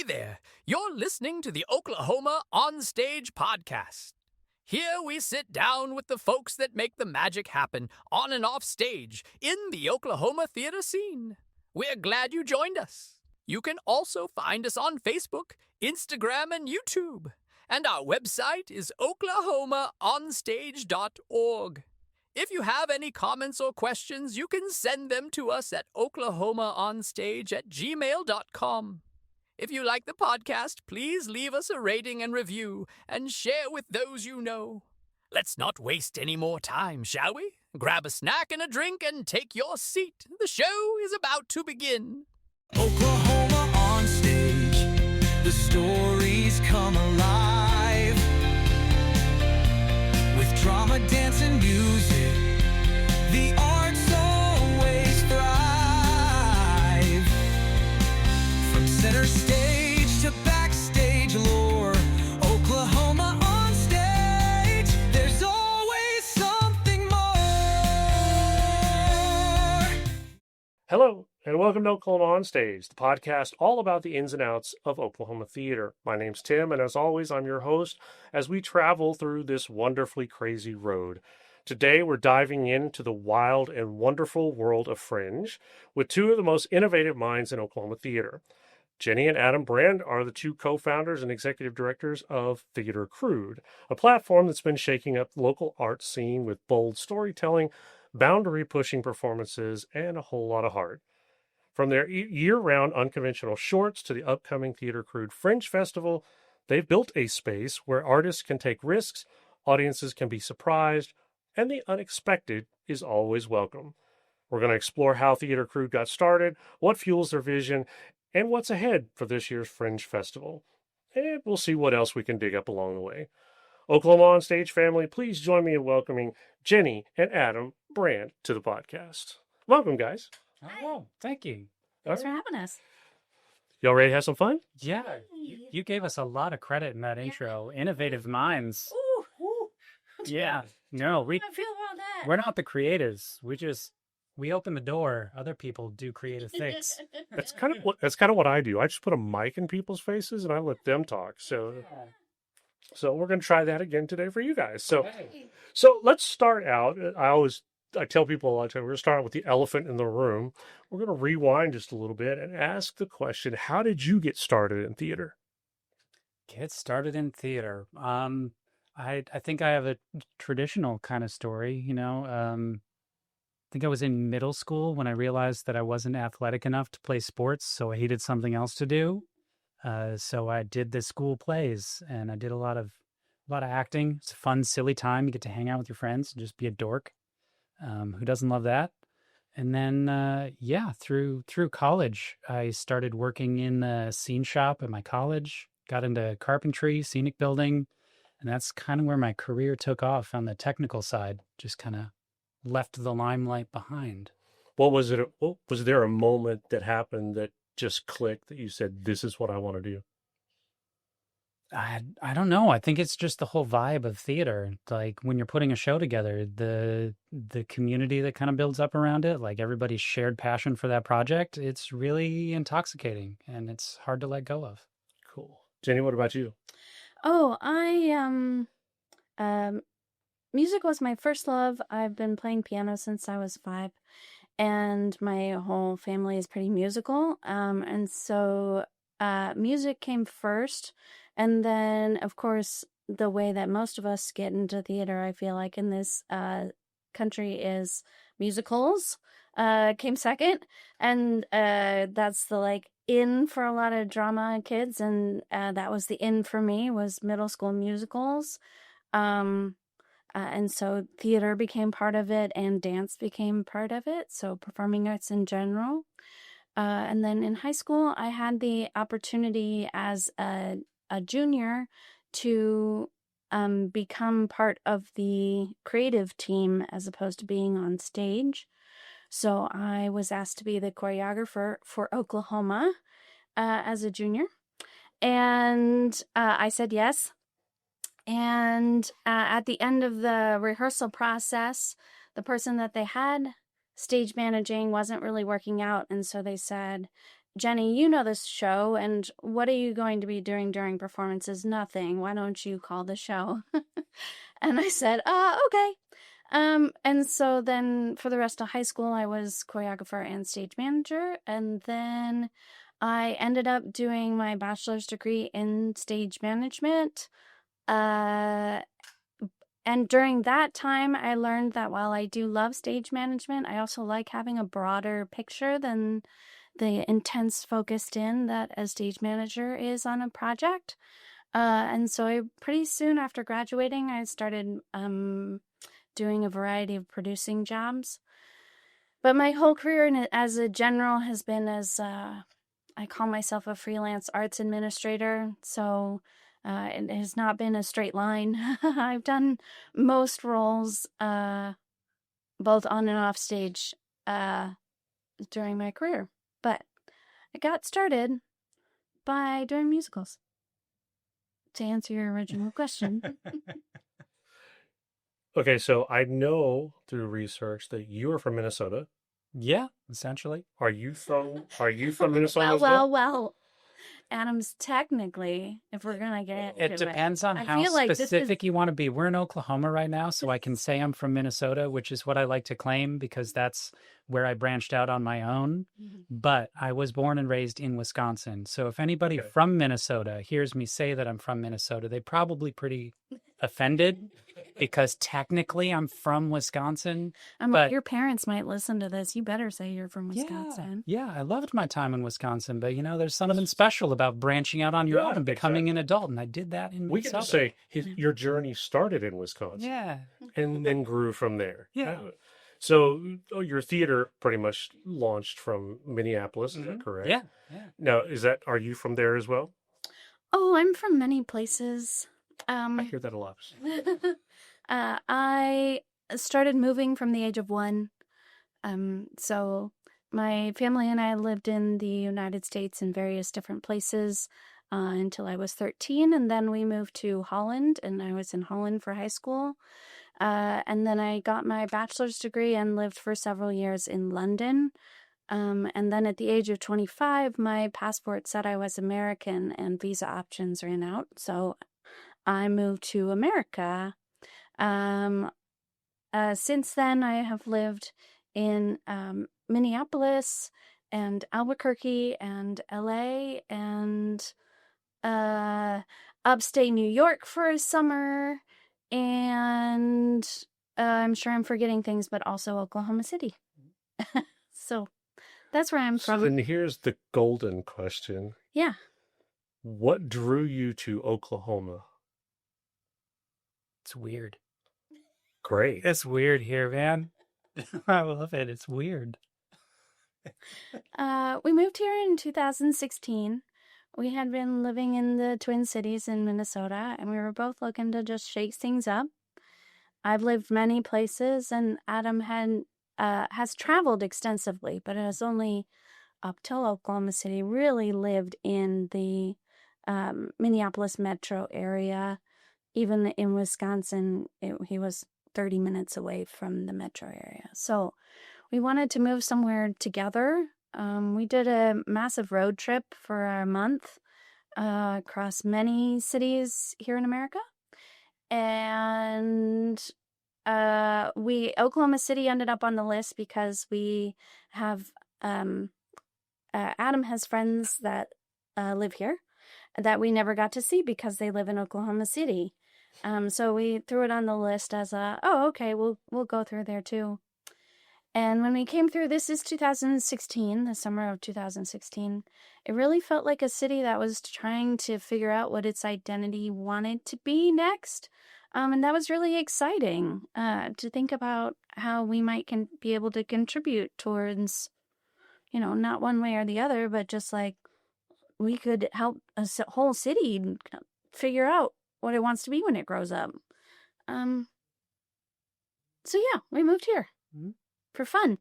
there, you're listening to the Oklahoma On Stage podcast. Here we sit down with the folks that make the magic happen on and off stage in the Oklahoma theater scene. We're glad you joined us. You can also find us on Facebook, Instagram, and YouTube. And our website is oklahomaonstage.org. If you have any comments or questions, you can send them to us at oklahomaonstage@gmail.com. If you like the podcast, please leave us a rating and review and share with those you know. Let's not waste any more time, shall we? Grab a snack and a drink and take your seat. The show is about to begin. Oklahoma on stage, the stories come alive. With drama, dance, and music, the arts always thrive. From center stage to backstage lore, Oklahoma on stage, there's always something more. Hello, and welcome to Oklahoma On Stage, the podcast all about the ins and outs of Oklahoma theater. My name's Tim, and as always, I'm your host as we travel through this wonderfully crazy road. Today, we're diving into the wild and wonderful world of Fringe with two of the most innovative minds in Oklahoma theater. Jenny and Adam Brand are the two co-founders and executive directors of Theatre Crude, a platform that's been shaking up the local art scene with bold storytelling, boundary-pushing performances, and a whole lot of heart. From their year-round Unconventional shorts to the upcoming Theatre Crude Fringe Festival, they've built a space where artists can take risks, audiences can be surprised, and the unexpected is always welcome. We're going to explore how Theatre Crude got started, what fuels their vision, and what's ahead for this year's Fringe Festival. And we'll see what else we can dig up along the way. Oklahoma On Stage family, please join me in welcoming Jenny and Adam Brand to the podcast. Welcome, guys. Oh, thank you. Thanks for having us. Y'all ready to have some fun? Yeah, you gave us a lot of credit in that intro. Innovative minds. Ooh. Yeah, no, How do I feel about that? we're not the creators. We open the door. Other people do creative things. That's kind of what I do. I just put a mic in people's faces and I let them talk. So we're going to try that again today for you guys. So let's start out. I tell people a lot of times, we're going to start out with the elephant in the room. We're going to rewind just a little bit and ask the question, how did you get started in theater? Get started in theater. I think I have a traditional kind of story, I think I was in middle school when I realized that I wasn't athletic enough to play sports, so I needed something else to do. So I did the school plays, and I did a lot of acting. It's a fun, silly time. You get to hang out with your friends and just be a dork. Who doesn't love that? And then, through college, I started working in the scene shop at my college, got into carpentry, scenic building, and that's kind of where my career took off on the technical side, just kind of left the limelight behind. Was there a moment that happened that just clicked that you said, this is what I want to do? I don't know. I think it's just the whole vibe of theater. Like when you're putting a show together, the community that kind of builds up around it, like everybody's shared passion for that project, it's really intoxicating and it's hard to let go of. Cool. Jenny, what about you? Oh, music was my first love. I've been playing piano since I was 5, and my whole family is pretty musical. And so music came first. And then, of course, the way that most of us get into theater, I feel like in this country, is musicals came second. And that's the in for a lot of drama kids. And that was the in for me, was middle school musicals. And so theater became part of it and dance became part of it. So performing arts in general. And then in high school, I had the opportunity as a junior to become part of the creative team as opposed to being on stage. So I was asked to be the choreographer for Oklahoma as a junior. And I said yes. And at the end of the rehearsal process, the person that they had stage managing wasn't really working out. And so they said, Jenny, you know this show, and what are you going to be doing during performances? Nothing. Why don't you call the show? And I said, okay. And so then for the rest of high school, I was choreographer and stage manager. And then I ended up doing my bachelor's degree in stage management. And during that time, I learned that while I do love stage management, I also like having a broader picture than the intense focused in that a stage manager is on a project. And so pretty soon after graduating, I started doing a variety of producing jobs. But my whole career as a general has been as, I call myself a freelance arts administrator. So it has not been a straight line. I've done most roles, both on and off stage, during my career. But I got started by doing musicals. To answer your original question. Okay, so I know through research that you are from Minnesota. Yeah, essentially. Are you from Minnesota as well? Well. Adam's technically, if we're gonna get into It depends on I how feel like specific you want to be. We're in Oklahoma right now, so I can say I'm from Minnesota, which is what I like to claim because that's where I branched out on my own. But I was born and raised in Wisconsin. So if anybody from Minnesota hears me say that I'm from Minnesota, they're probably pretty offended because technically I'm from Wisconsin. But your parents might listen to this. You better say you're from Wisconsin. Yeah, I loved my time in Wisconsin, but there's something special about branching out on your own and becoming an adult, and I did that in We can just say your journey started in Wisconsin. Yeah. And then grew from there. Yeah. So your theater pretty much launched from Minneapolis, is that correct? Yeah. Now, are you from there as well? Oh, I'm from many places. I hear that a lot. I started moving from the age of 1. So my family and I lived in the United States in various different places until I was 13, and then we moved to Holland, and I was in Holland for high school. And then I got my bachelor's degree and lived for several years in London. And then at the age of 25, my passport said I was American and visa options ran out. So I moved to America. Since then, I have lived in Minneapolis and Albuquerque and LA and upstate New York for a summer. And I'm sure I'm forgetting things, but also Oklahoma City. So that's where I'm from. And here's the golden question. Yeah. What drew you to Oklahoma? It's weird. Great. It's weird here, man. I love it. It's weird. We moved here in 2016. We had been living in the Twin Cities in Minnesota, and we were both looking to just shake things up. I've lived many places, and Adam has traveled extensively, but has only, up till Oklahoma City, really lived in the Minneapolis metro area. Even in Wisconsin, he was 30 minutes away from the metro area. So we wanted to move somewhere together. We did a massive road trip for a month across many cities here in America. And Oklahoma City ended up on the list because we have, Adam has friends that live here that we never got to see because they live in Oklahoma City. So we threw it on the list as okay, we'll go through there too. And when we came through, this is 2016, the summer of 2016, it really felt like a city that was trying to figure out what its identity wanted to be next. And that was really exciting to think about how we might be able to contribute towards, not one way or the other, but just like we could help a whole city figure out what it wants to be when it grows up. So yeah, we moved here. Mm-hmm. For fun.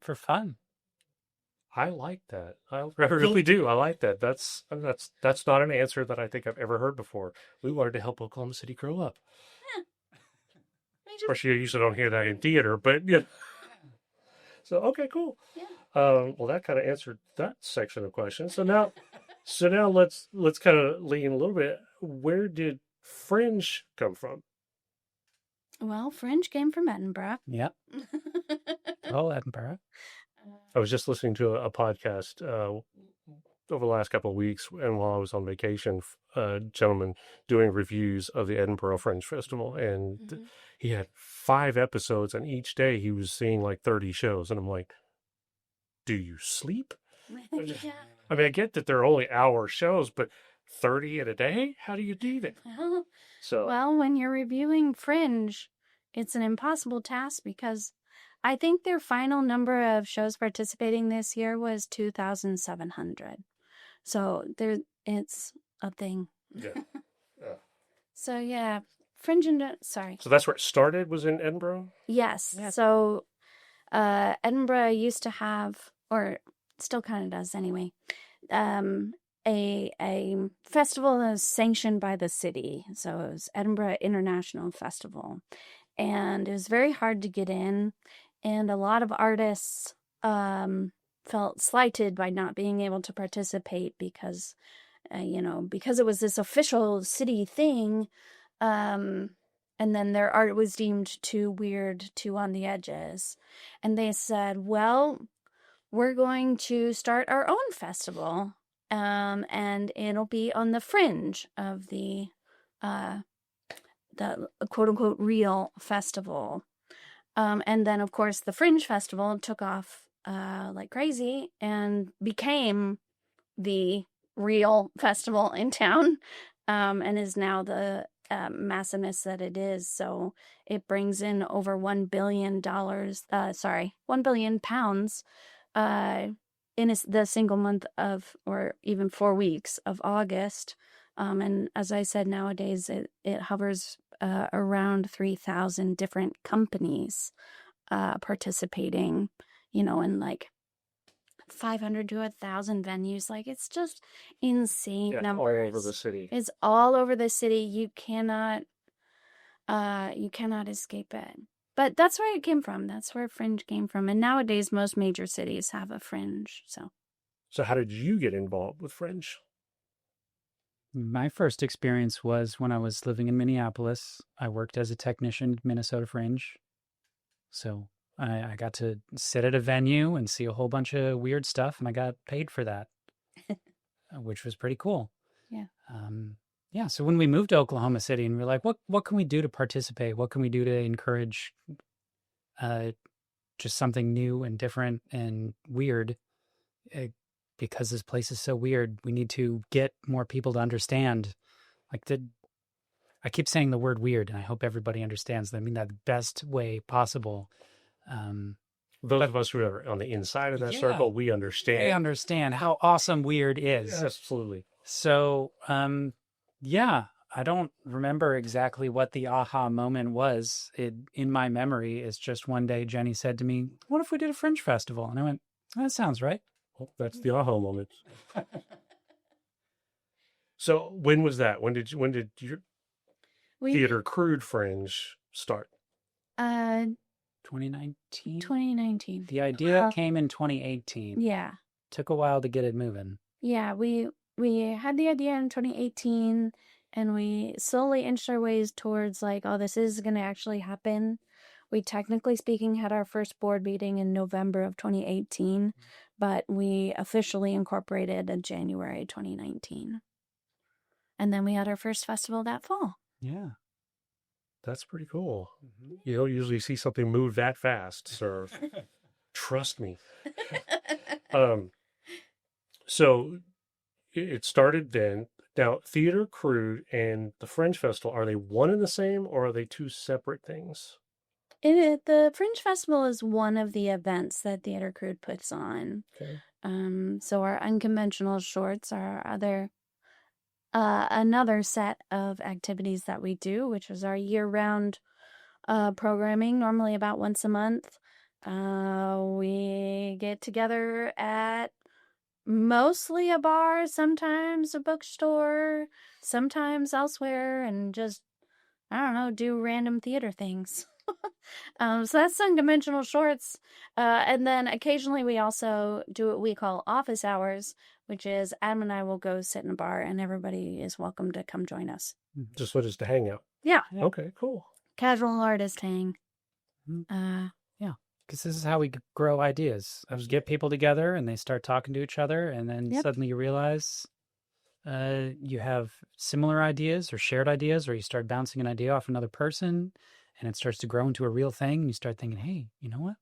I like that. I really do. I like that. That's not an answer that I think I've ever heard before. We wanted to help Oklahoma City grow up. Of course, you usually don't hear that in theater, but yeah. So okay, cool. Yeah. Well, that kind of answered that section of questions. So now let's kind of lean a little bit. Where did Fringe come from? Well, Fringe came from Edinburgh. Yep. Oh, Edinburgh. I was just listening to a podcast over the last couple of weeks, and while I was on vacation, a gentleman doing reviews of the Edinburgh Fringe Festival, and he had 5 episodes, and each day he was seeing like 30 shows, and I'm like, do you sleep? Yeah. I mean, I get that they're only hour shows, but 30 in a day? How do you do that? So, Well, when you're reviewing Fringe, it's an impossible task because I think their final number of shows participating this year was 2,700. So it's a thing. yeah. So yeah, Fringe and sorry. So that's where it started, was in Edinburgh? Yes. Yeah. So Edinburgh used to have, or still kind of does anyway, a festival that was sanctioned by the city. So it was Edinburgh International Festival. And it was very hard to get in. And a lot of artists felt slighted by not being able to participate because, because it was this official city thing. And then their art was deemed too weird, too on the edges. And they said, well, we're going to start our own festival. And it'll be on the fringe of the quote unquote real festival. And then, of course, the Fringe Festival took off like crazy and became the real festival in town, and is now the massiveness that it is. So it brings in over $1 billion, £1 billion in the single month of, or even 4 weeks of August. And as I said, nowadays it hovers around 3,000 different companies participating, in like 500 to 1,000 venues. Like, it's just insane numbers. All over the city. It's all over the city. You cannot escape it. But that's where it came from. That's where Fringe came from. And nowadays, most major cities have a Fringe. So how did you get involved with Fringe? My first experience was when I was living in Minneapolis. I worked as a technician at Minnesota Fringe. So I got to sit at a venue and see a whole bunch of weird stuff, and I got paid for that, which was pretty cool. Yeah. Yeah. So when we moved to Oklahoma City, and we were like, what can we do to participate? What can we do to encourage just something new and different and weird? Because this place is so weird, we need to get more people to understand. I keep saying the word weird, and I hope everybody understands that. I mean that the best way possible. Those of us who are on the inside of that circle, we understand. They understand how awesome weird is. Yeah, absolutely. So, I don't remember exactly what the aha moment was. In my memory, it's just one day Jenny said to me, "What if we did a Fringe Festival?" And I went, "That sounds right." Well, that's the aha moment. So when was that? When did your Theatre Crude Fringe start? 2019? 2019. The idea came in 2018. Yeah. Took a while to get it moving. Yeah, we had the idea in 2018, and we slowly inched our ways towards like, oh, this is going to actually happen. We, technically speaking, had our first board meeting in November of 2018, but we officially incorporated in January 2019. And then we had our first festival that fall. Yeah. That's pretty cool. You don't usually see something move that fast, sir. Trust me. So it started then. Now, Theatre Crude and the Fringe Festival, are they one and the same, or are they two separate things? The Fringe Festival is one of the events that Theatre Crude puts on. Okay. So our Unconventional shorts are another set of activities that we do, which is our year-round programming, normally about once a month. We get together at mostly a bar, sometimes a bookstore, sometimes elsewhere, and just, I don't know, do random theater things. So that's Unconventional Shorts. And then occasionally we also do what we call office hours, which is Adam and I will go sit in a bar and everybody is welcome to come join us. Just so just to hang out. Yeah. Okay, cool. Casual artist hang. Because this is how we grow ideas. Get people together and they start talking to each other, and then suddenly you realize you have similar ideas or shared ideas, or you start bouncing an idea off another person, and it starts to grow into a real thing. And you start thinking, hey, you know what?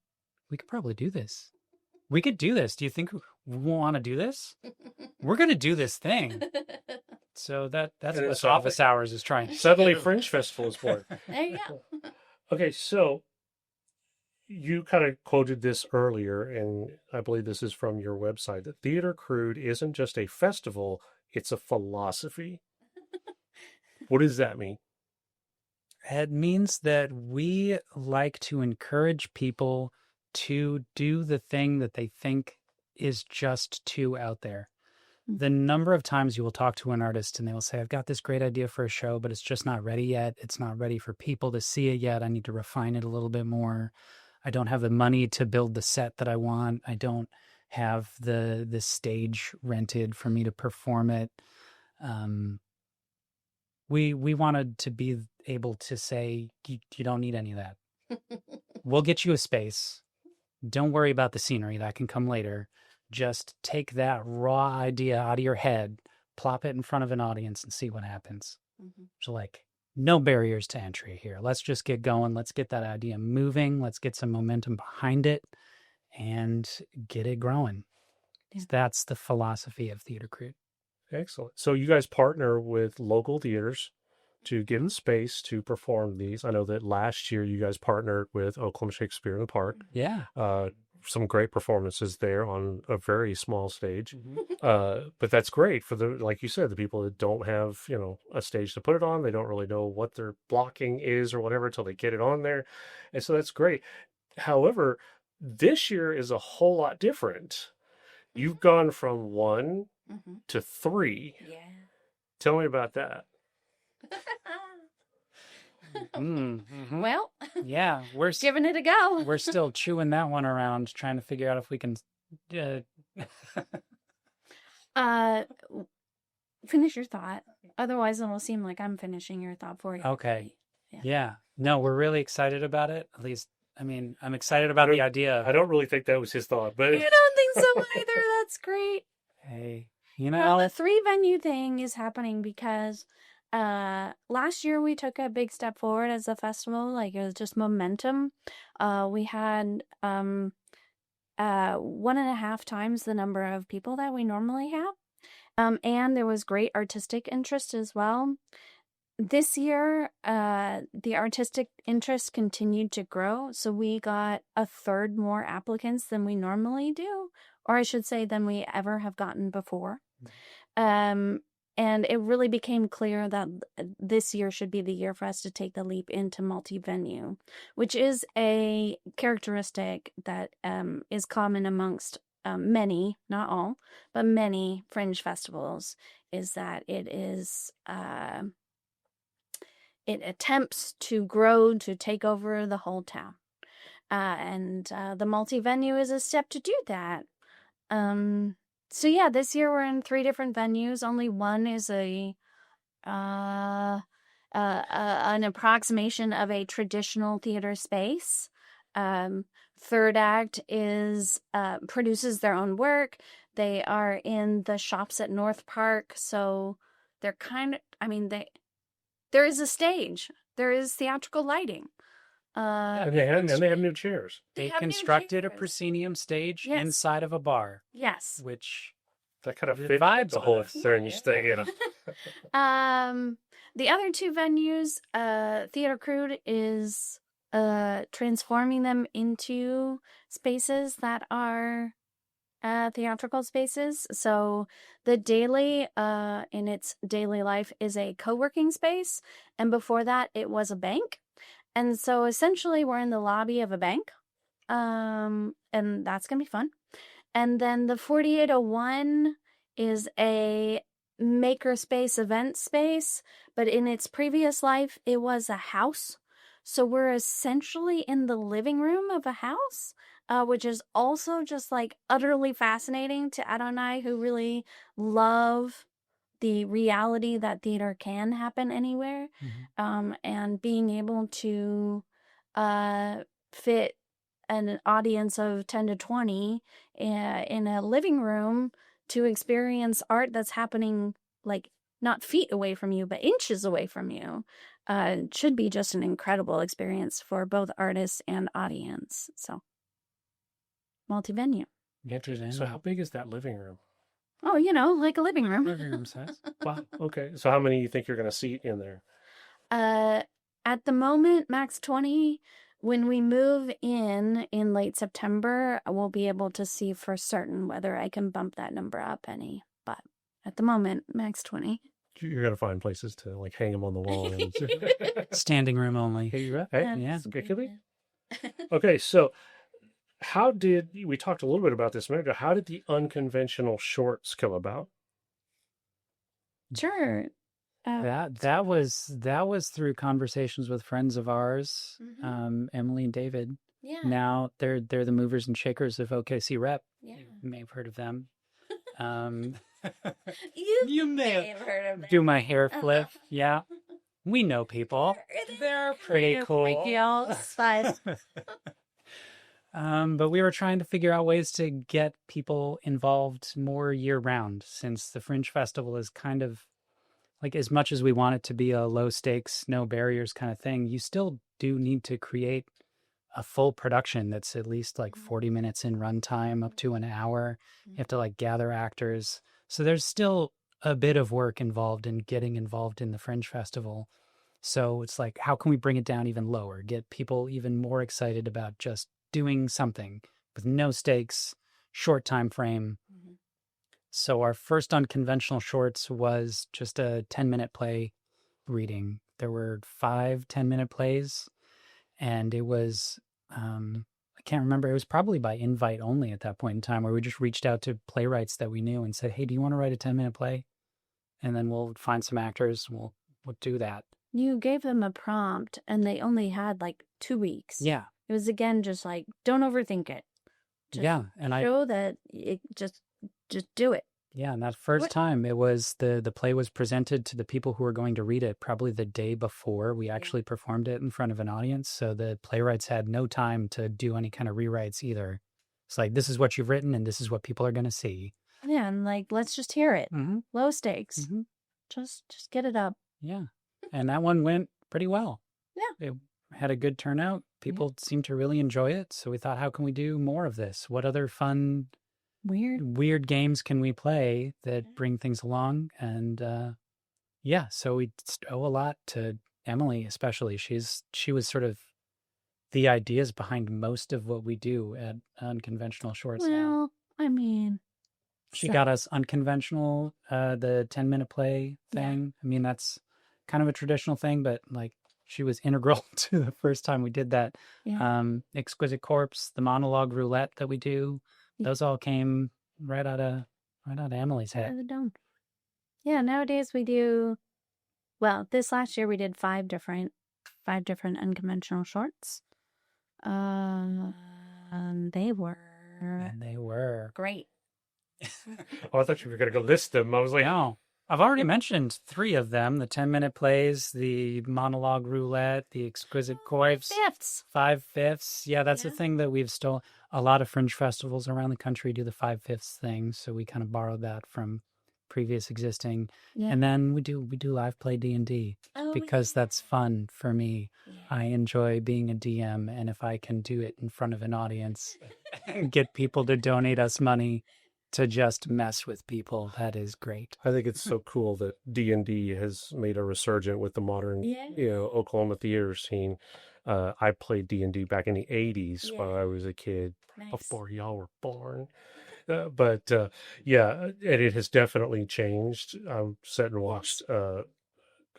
We could probably do this. We could do this. Do you think we want to do this? We're going to do this thing. So that's And what so office hours is trying to Suddenly do. Fringe Festival is born. There you go. Okay, so you kind of quoted this earlier, and I believe this is from your website, that Theatre Crude isn't just a festival, it's a philosophy. What does that mean? It means that we like to encourage people to do the thing that they think is just too out there. The number of times you will talk to an artist and they will say, I've got this great idea for a show, but it's just not ready yet. It's not ready for people to see it yet. I need to refine it a little bit more. I don't have the money to build the set that I want. I don't have the stage rented for me to perform it. We wanted to be able to say, you don't need any of that. We'll get you a space. Don't worry about the scenery. That can come later. Just take that raw idea out of your head, plop it in front of an audience, and see what happens. So like, no barriers to entry here. Let's just get going. Let's get that idea moving. Let's get some momentum behind it and get it growing. Yeah. That's the philosophy of Theatre Crude. Excellent. So you guys partner with local theaters to give them space to perform these. I know that last year you guys partnered with Oklahoma Shakespeare in the Park. Yeah. Some great performances there on a very small stage. But that's great for like you said, the people that don't have, a stage to put it on. They don't really know what their blocking is or whatever until they get it on there. And so that's great. However, this year is a whole lot different. You've gone from 1 to 3. Yeah. Tell me about that. Well, Yeah, we're giving it a go. we're still chewing that one around, trying to figure out if we can. Finish your thought. Otherwise, it'll seem like I'm finishing your thought for you. Okay. Yeah. Yeah. No, we're really excited about it. At least, I mean, I'm excited about the idea. I don't really think that was his thought, but You don't think so either? That's great. Hey, Well, the 3-venue thing is happening because last year we took a big step forward as a festival. Like, it was just momentum. We had 1.5 times the number of people that we normally have. And there was great artistic interest as well. This year, the artistic interest continued to grow. So we got 1/3 more applicants than we normally do, or I should say than we ever have gotten before. And it really became clear that this year should be the year for us to take the leap into multi-venue, which is a characteristic that is common amongst many, not all, but many Fringe festivals, is that it attempts to grow, to take over the whole town. And the multi-venue is a step to do that. So yeah, this year we're in 3 different venues. Only one is an approximation of a traditional theater space. Third act is produces their own work. They are in the shops at North Park, so they're there is a stage. There is theatrical lighting. and they have new chairs. They have new constructed a chairs. proscenium stage Yes. inside of a bar, Yes. which That kind of The fits vibes the with whole it. Fringe thing. The other 2 venues, Theatre Crude is transforming them into spaces that are theatrical spaces. So the Daily, in its daily life, is a co-working space, and before that, it was a bank. And so essentially, we're in the lobby of a bank, and that's gonna be fun. And then the 4801 is a makerspace event space, but in its previous life, it was a house. So we're essentially in the living room of a house, which is also just like utterly fascinating to Adam and I, who really love the reality that theater can happen anywhere, and being able to fit an audience of 10 to 20 in a living room to experience art that's happening like not feet away from you, but inches away from you, should be just an incredible experience for both artists and audience. So, multi-venue. So how big is that living room? Oh, like a living room. Living room size. Wow. Okay. So how many do you think you're going to seat in there? At the moment, max 20. When we move in late September, we'll be able to see for certain whether I can bump that number up any. But at the moment, max 20. You're going to find places to like hang them on the wall. And... Standing room only. Hey, yeah. Yeah. Okay. So we talked a little bit about this a minute ago. How did the unconventional shorts come about? Sure. That was through conversations with friends of ours, Emily and David. Yeah. Now they're the movers and shakers of OKC Rep. Yeah. You may have heard of them. You may have heard of them. Do my hair flip? Yeah, we know people. They're pretty cool. But we were trying to figure out ways to get people involved more year round, since the Fringe Festival is kind of like, as much as we want it to be a low stakes, no barriers kind of thing, you still do need to create a full production that's at least like 40 minutes in runtime, up to an hour. You have to like gather actors. So there's still a bit of work involved in getting involved in the Fringe Festival. So it's like, how can we bring it down even lower, get people even more excited about just doing something with no stakes, short time frame. So our first unconventional shorts was just a 10-minute play reading. There were 5 10-minute plays, and it was, I can't remember, it was probably by invite only at that point in time, where we just reached out to playwrights that we knew and said, hey, do you want to write a 10-minute play? And then we'll find some actors, we'll do that. You gave them a prompt, and they only had like 2 weeks. Yeah. It was, again, just like, don't overthink it. Just and show that it just do it. Yeah, and that first time, it was the play was presented to the people who were going to read it probably the day before we actually performed it in front of an audience. So the playwrights had no time to do any kind of rewrites either. It's like, this is what you've written, and this is what people are going to see. Yeah, and like, let's just hear it. Low stakes. Just get it up. Yeah, and that one went pretty well. Yeah. It had a good turnout. People seemed to really enjoy it. So we thought, how can we do more of this? What other fun, weird games can we play that bring things along? And so we owe a lot to Emily, especially. She was sort of the ideas behind most of what we do at Unconventional Shorts. Well, I mean, she got us Unconventional, the 10-minute play thing. I mean, that's kind of a traditional thing, but like, she was integral to the first time we did that. Exquisite Corpse, the monologue roulette that we do, those all came right out of Emily's head. Out of the dome. Yeah, nowadays we do, well, this last year we did 5 different unconventional shorts. And they were great. Oh, I thought you were going to go list them. I was like, no. I've already mentioned 3 of them: the 10-minute plays, the monologue roulette, the Exquisite Corpse. 5/5. Yeah, that's a thing that we've stolen. A lot of Fringe festivals around the country do the 5/5 thing, so we kind of borrowed that from previous existing. And then we do live play D&D because that's fun for me. I enjoy being a DM, and if I can do it in front of an audience and get people to donate us money to just mess with people, that is great. I think it's so cool that D&D has made a resurgence with the modern, Oklahoma theater scene. I played D&D back in the 80s while I was a kid, before y'all were born. But and it has definitely changed. I sat and watched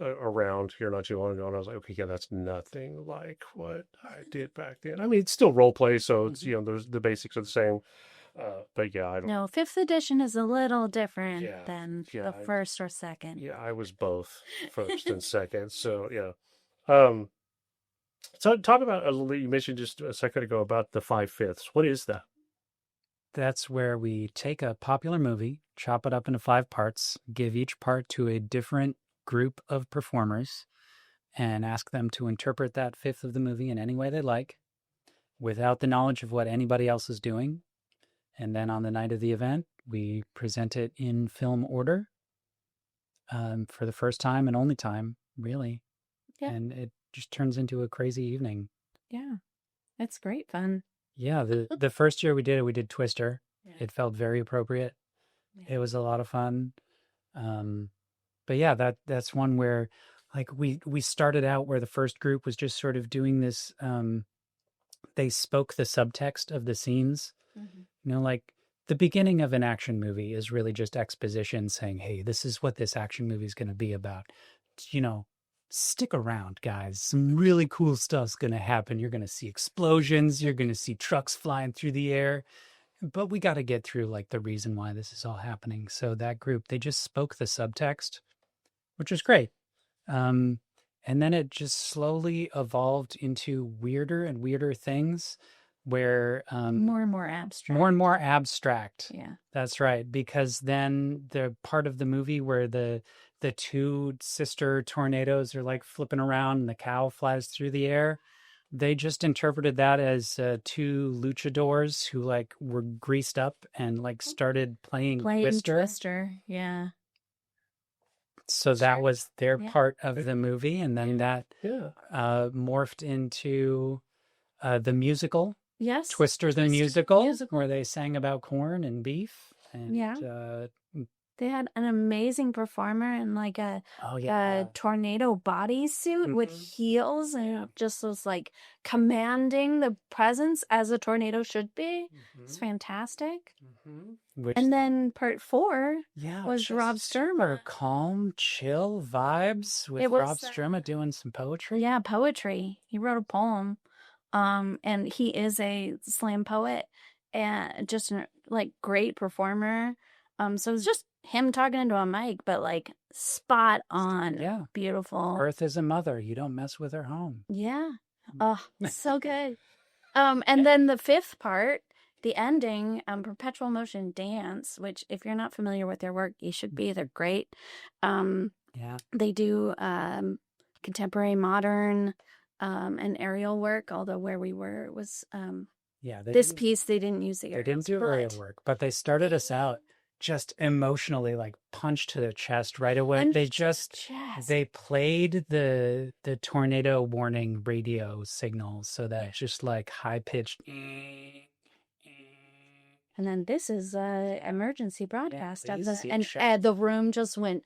around here not too long ago, and I was like, okay, that's nothing like what I did back then. I mean, it's still role play, so it's there's the basics are the same. But I don't. No, 5th edition is a little different than the first or second. Yeah, I was both first and second. So So talk about, you mentioned just a second ago about the 5/5. What is that? That's where we take a popular movie, chop it up into 5 parts, give each part to a different group of performers, and ask them to interpret that fifth of the movie in any way they like, without the knowledge of what anybody else is doing. And then on the night of the event, we present it in film order for the first time and only time, really. Yeah. And it just turns into a crazy evening. Yeah. It's great fun. Yeah, the first year we did it, we did Twister. Yeah. It felt very appropriate. Yeah. It was a lot of fun. But yeah, that's one where like we started out where the first group was just sort of doing this. They spoke the subtext of the scenes. Mm-hmm. You know, like the beginning of an action movie is really just exposition saying, hey, this is what this action movie is going to be about. You know, stick around, guys. Some really cool stuff's going to happen. You're going to see explosions. You're going to see trucks flying through the air. But we got to get through like the reason why this is all happening. So that group, they just spoke the subtext, which was great. And then it just slowly evolved into weirder and weirder things where More and more abstract. more and more abstract. Yeah. That's right. Because then the part of the movie where the two sister tornadoes are like flipping around and the cow flies through the air, they just interpreted that as two luchadors who like were greased up and like started playing Twister. Yeah. So that was their Yeah. part of the movie. And then that Yeah. morphed into the musical, Yes. Twister the musical, where they sang about corn and beef. And, Yeah. They had an amazing performer in like a tornado bodysuit with heels, and it just was like commanding the presence as a tornado should be. It's fantastic. Which, And then part 4 was just Rob super Sturma. calm, chill vibes with It was, Rob Sturma doing some poetry. Yeah, poetry. He wrote a poem. And he is a slam poet and just like great performer. So it was just him talking into a mic, but like spot on. Yeah. Beautiful. Earth is a mother. You don't mess with her home. Yeah. Oh, so good. And then the 5th part, the ending, Perpetual Motion Dance, which if you're not familiar with their work, you should be. They're great. Yeah. They do contemporary, modern, and aerial work, although where we were was this piece they didn't use the aerials. They didn't do aerial work, but they started us out just emotionally like punched to the chest right away. They played the tornado warning radio signals, so that just like high pitched. And then this is emergency broadcast of this, please, and the room just went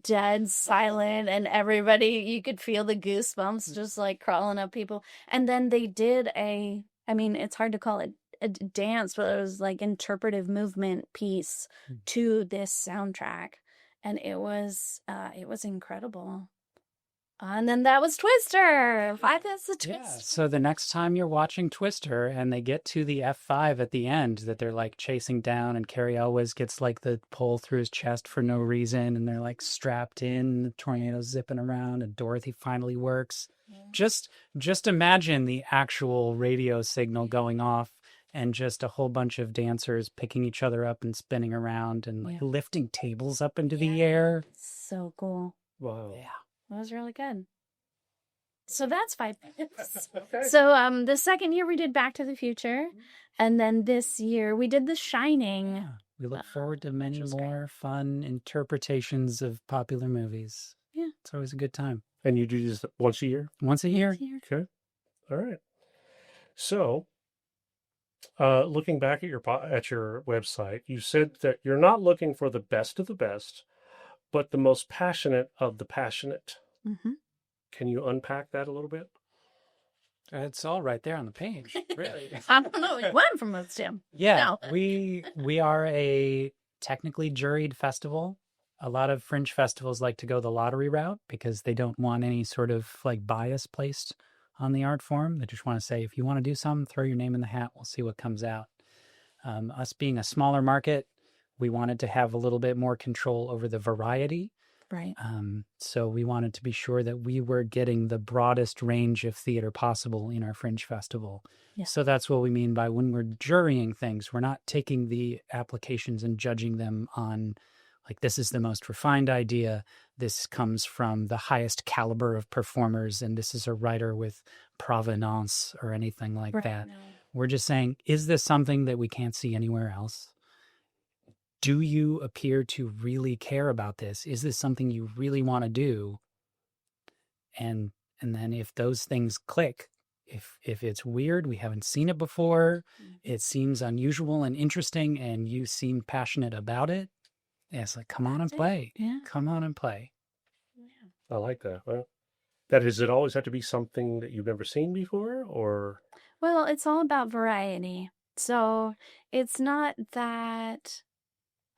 dead silent, and everybody, you could feel the goosebumps just like crawling up people. And then they did it's hard to call it a dance, but it was like interpretive movement piece to this soundtrack, and it was incredible. And then that was Twister. 5 minutes of Twister. Yeah. So the next time you're watching Twister and they get to the F5 at the end that they're like chasing down, and Carrie Elwes gets like the pole through his chest for no reason, and they're like strapped in, the tornado's zipping around, and Dorothy finally works. Yeah. Just imagine the actual radio signal going off and just a whole bunch of dancers picking each other up and spinning around and like lifting tables up into the air. So cool. Wow. Yeah. It was really good. So that's 5 minutes. Okay. So the second year we did Back to the Future, and then this year we did The Shining. Yeah. We look forward to many more fun interpretations of popular movies. Yeah. It's always a good time. And you do this once a year? Once a year. Okay. All right. So, looking back at your website, you said that you're not looking for the best of the best, but the most passionate of the passionate. Mm-hmm. Can you unpack that a little bit? It's all right there on the page, really. I don't know which one from us, Tim. Yeah, No. we are a technically juried festival. A lot of fringe festivals like to go the lottery route because they don't want any sort of like bias placed on the art form. They just want to say, if you want to do something, throw your name in the hat. We'll see what comes out. Us being a smaller market, we wanted to have a little bit more control over the variety. Right. So we wanted to be sure that we were getting the broadest range of theater possible in our Fringe Festival. Yeah. So that's what we mean by when we're jurying things. We're not taking the applications and judging them on, like, this is the most refined idea. This comes from the highest caliber of performers, and this is a writer with provenance or anything like Right. that. No. We're just saying, is this something that we can't see anywhere else? Do you appear to really care about this? Is this something you really want to do? And then if those things click, if it's weird, we haven't seen it before, it seems unusual and interesting, and you seem passionate about it, it's like, come on and play. Yeah. Come on and play. I like that. Well, does it always have to be something that you've never seen before, or? Well, it's all about variety. So it's not that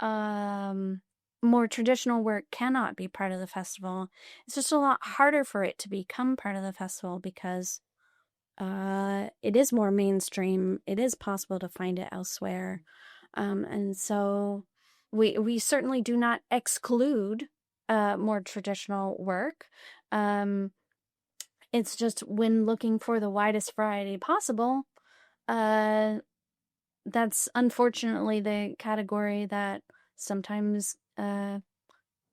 more traditional work cannot be part of the festival. It's just a lot harder for it to become part of the festival because it is more mainstream. It is possible to find it elsewhere. And so we certainly do not exclude more traditional work. It's just when looking for the widest variety possible, that's unfortunately the category that sometimes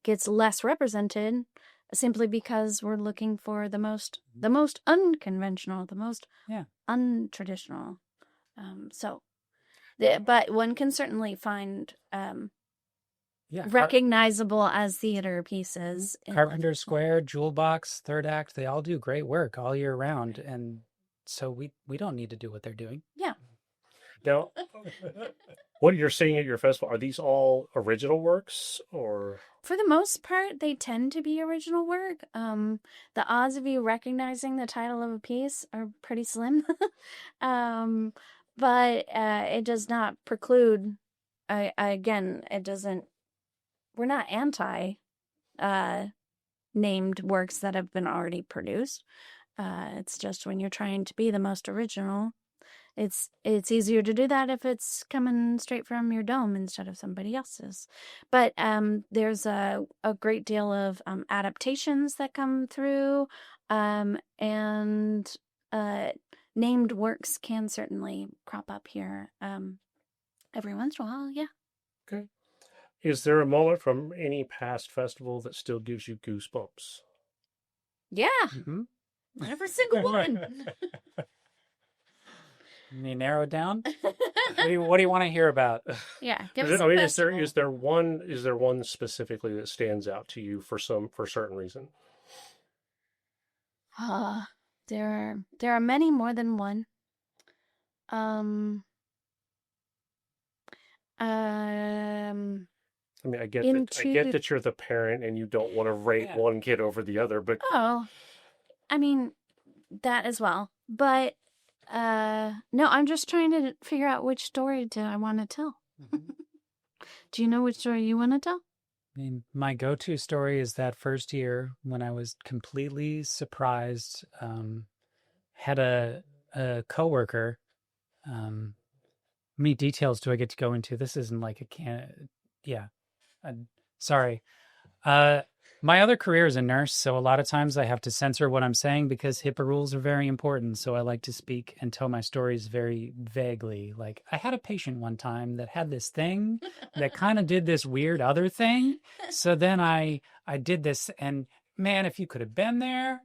gets less represented simply because we're looking for the most unconventional, the most untraditional. But one can certainly find recognizable as theater pieces. Carpenter Square, Jewel Box, Third Act, they all do great work all year round. And so we don't need to do what they're doing. Yeah. Now, what you're seeing at your festival, are these all original works, or? For the most part, they tend to be original work. The odds of you recognizing the title of a piece are pretty slim. But it does not preclude, again, it doesn't, we're not anti named works that have been already produced. It's just when you're trying to be the most original, it's easier to do that if it's coming straight from your dome instead of somebody else's. But there's a great deal of adaptations that come through, and named works can certainly crop up here every once in a while. Yeah. Okay. Is there a moment from any past festival that still gives you goosebumps? Yeah. Mm-hmm. Every single one. Can you narrow it down? What do you want to hear about? Yeah. Is there one specifically that stands out to you for certain reason? There are many more than one. I mean, I get that you're the parent and you don't want to rate one kid over the other, but I mean that as well. But no, I'm just trying to figure out which story do I want to tell. Mm-hmm. Do you know which story you want to tell? I mean, my go-to story is that first year when I was completely surprised. Had a coworker. How many details do I get to go into? This isn't like sorry. My other career is a nurse, so a lot of times I have to censor what I'm saying because HIPAA rules are very important. So I like to speak and tell my stories very vaguely. Like, I had a patient one time that had this thing that kind of did this weird other thing. So then I did this, and man, if you could have been there.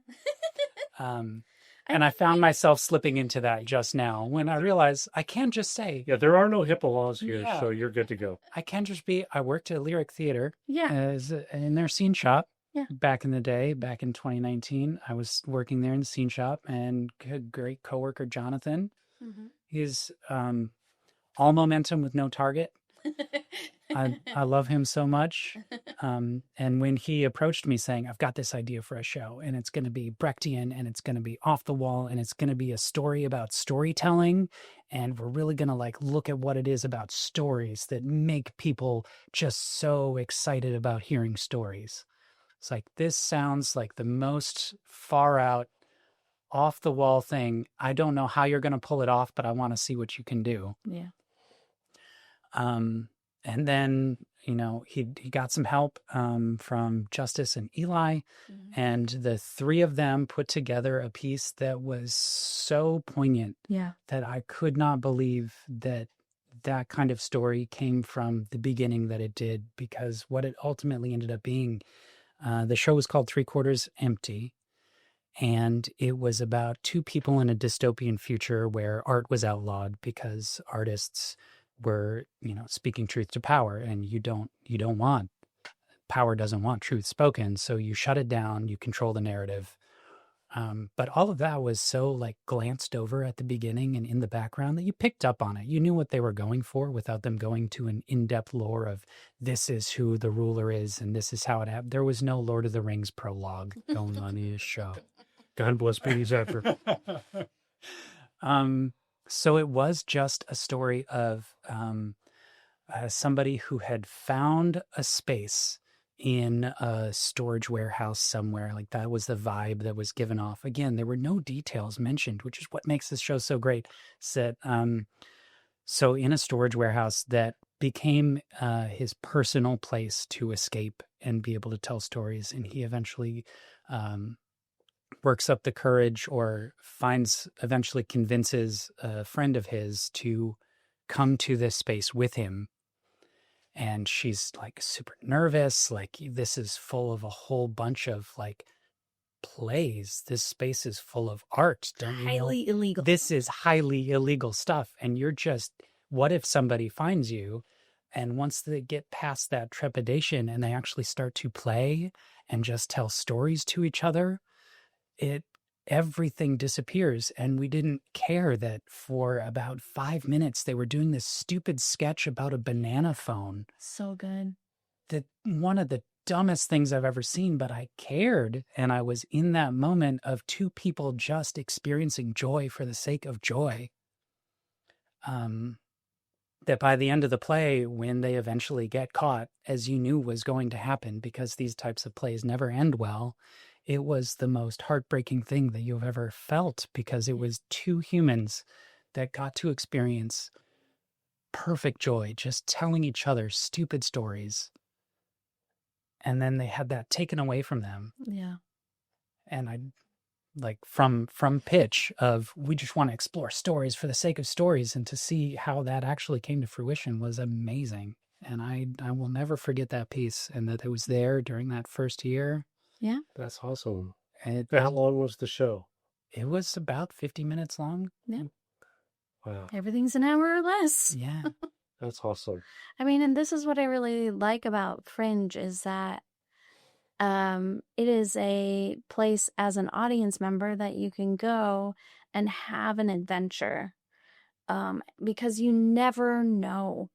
And I found myself slipping into that just now when I realized I can't just say. Yeah, there are no HIPAA laws here, so you're good to go. I can't just be, I worked at Lyric Theater in their scene shop back in the day, back in 2019. I was working there in the scene shop and a great coworker, Jonathan. Mm-hmm. He's all momentum with no target. I love him so much. And when he approached me saying, I've got this idea for a show and it's going to be Brechtian and it's going to be off the wall and it's going to be a story about storytelling. And we're really going to look at what it is about stories that make people just so excited about hearing stories. It's like, this sounds like the most far out, off the wall thing. I don't know how you're going to pull it off, but I want to see what you can do. Yeah. And then, he got some help from Justice and Eli, and the three of them put together a piece that was so poignant that I could not believe that kind of story came from the beginning that it did, because what it ultimately ended up being, the show was called 3/4 Empty, and it was about two people in a dystopian future where art was outlawed because artists were, speaking truth to power, and you don't want, power doesn't want truth spoken, so you shut it down, you control the narrative. But all of that was so like glanced over at the beginning and in the background that you picked up on it. You knew what they were going for without them going to an in-depth lore of this is who the ruler is and this is how it happened. There was no Lord of the Rings prologue going on in his show. God bless Petey's actor. So it was just a story of somebody who had found a space in a storage warehouse somewhere. Like that was the vibe that was given off. Again, there were no details mentioned, which is what makes this show so great. So in a storage warehouse that became his personal place to escape and be able to tell stories. And he eventually works up the courage, or eventually convinces a friend of his to come to this space with him. And she's like super nervous. Like, this is full of a whole bunch of like plays. This space is full of art. Don't you know? Highly illegal. This is highly illegal stuff. And you're just, what if somebody finds you? And once they get past that trepidation and they actually start to play and just tell stories to each other, everything disappears. And we didn't care that for about 5 minutes they were doing this stupid sketch about a banana phone. So good. That one of the dumbest things I've ever seen, but I cared. And I was in that moment of two people just experiencing joy for the sake of joy. That by the end of the play, when they eventually get caught, as you knew was going to happen, because these types of plays never end well, it was the most heartbreaking thing that you've ever felt, because it was two humans that got to experience perfect joy, just telling each other stupid stories. And then they had that taken away from them. Yeah. And I, like, from pitch of, we just want to explore stories for the sake of stories, and to see how that actually came to fruition was amazing. And I will never forget that piece, and that it was there during that first year. Yeah. That's awesome. And How long was the show? it was about 50 minutes long. Yeah. Wow, Everything's an hour or less. Yeah. that's awesome. I mean, and this is what I really like about Fringe, is that it is a place as an audience member that you can go and have an adventure, because you never know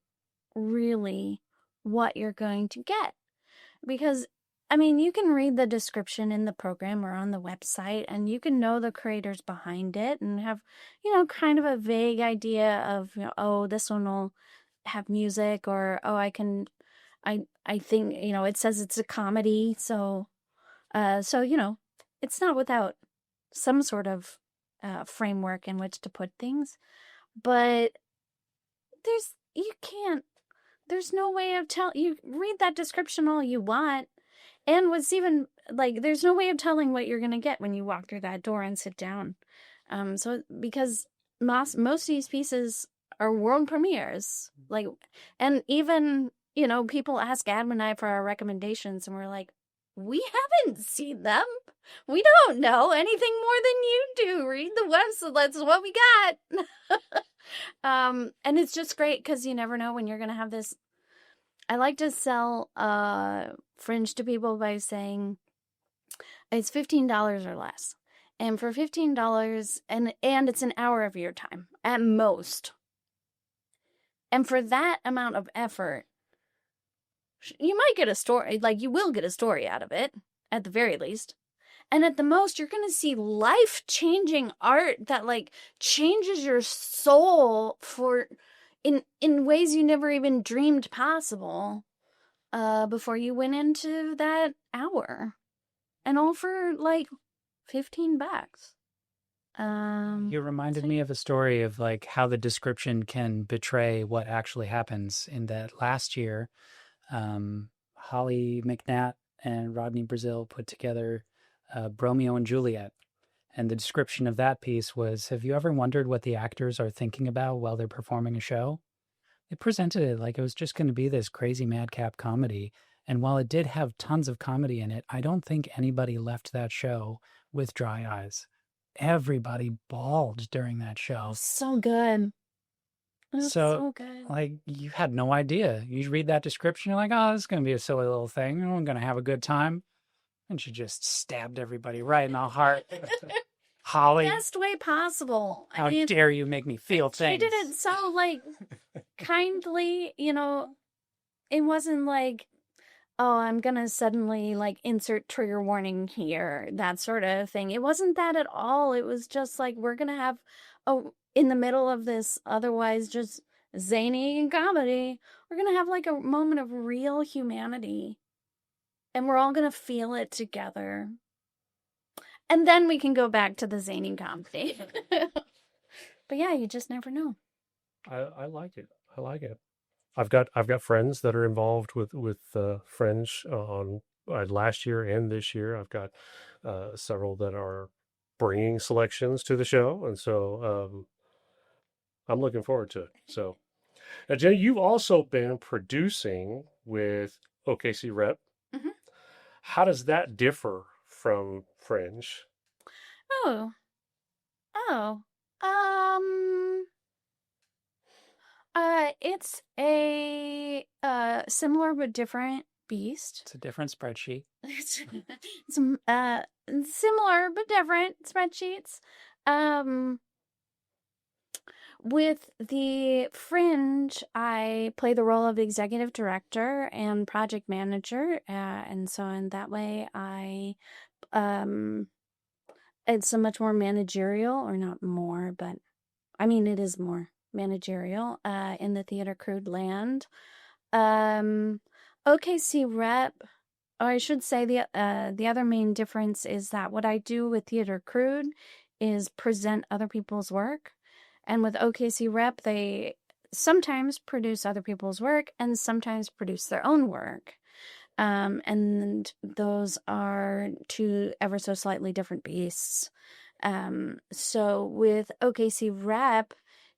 really what you're going to get. Because, I mean, you can read the description in the program or on the website, and you can know the creators behind it and have, kind of a vague idea of, oh, this one will have music, or, oh, I think, it says it's a comedy. So, it's not without some sort of framework in which to put things, but there's no way of you read that description all you want. And what's even, like, there's no way of telling what you're going to get when you walk through that door and sit down. So, because most of these pieces are world premieres, like, and even, people ask Adam and I for our recommendations, and we're like, we haven't seen them. We don't know anything more than you do. Read the website. That's what we got. And it's just great because you never know when you're going to have this. I like to sell Fringe to people by saying it's $15 or less. And for $15, and it's an hour of your time at most. And for that amount of effort, you might get a story, like you will get a story out of it, at the very least. And at the most, you're going to see life-changing art that, like, changes your soul in ways you never even dreamed possible before you went into that hour. And all for, like, $15. You reminded me of a story of like how the description can betray what actually happens. In that last year, Holly McNatt and Rodney Brazil put together Bromeo and Juliet. And the description of that piece was, have you ever wondered what the actors are thinking about while they're performing a show? They presented it like it was just going to be this crazy madcap comedy. And while it did have tons of comedy in it, I don't think anybody left that show with dry eyes. Everybody bawled during that show. So good. It was so good. Like, you had no idea. You read that description, you're like, oh, this is going to be a silly little thing. I'm going to have a good time. And she just stabbed everybody right in the heart. Holly. Best way possible. How dare you make me feel things. She did it so, like, kindly, you know. It wasn't like, oh, I'm going to suddenly, like, insert trigger warning here, that sort of thing. It wasn't that at all. It was just like, we're going to have, in the middle of this otherwise just zany comedy, we're going to have, like, a moment of real humanity. And we're all going to feel it together. And then we can go back to the zany comedy. But yeah, you just never know. I like it. I like it. I've got friends that are involved with Fringe on last year and this year. I've got several that are bringing selections to the show, and so I'm looking forward to it. So, now, Jenny, you've also been producing with OKC Rep. Mm-hmm. How does that differ from Fringe? It's a similar but different beast. It's a different spreadsheet. It's similar but different spreadsheets. With the Fringe, I play the role of executive director and project manager, and so in that way, it's a much more managerial, or not more, but I mean it is more managerial in the Theatre Crude land. OKC Rep, or I should say the other main difference is that what I do with Theatre Crude is present other people's work. And with OKC Rep, they sometimes produce other people's work and sometimes produce their own work. And those are two ever so slightly different beasts. So with OKC Rep,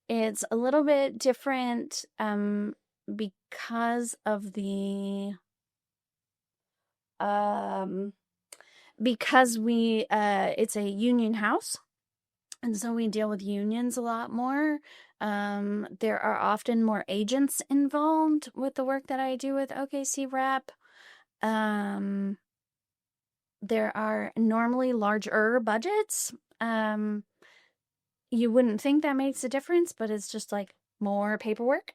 it's a little bit different because of the because we it's a union house. And so we deal with unions a lot more. There are often more agents involved with the work that I do with OKC Rep. There are normally larger budgets. You wouldn't think that makes a difference, but it's just like more paperwork.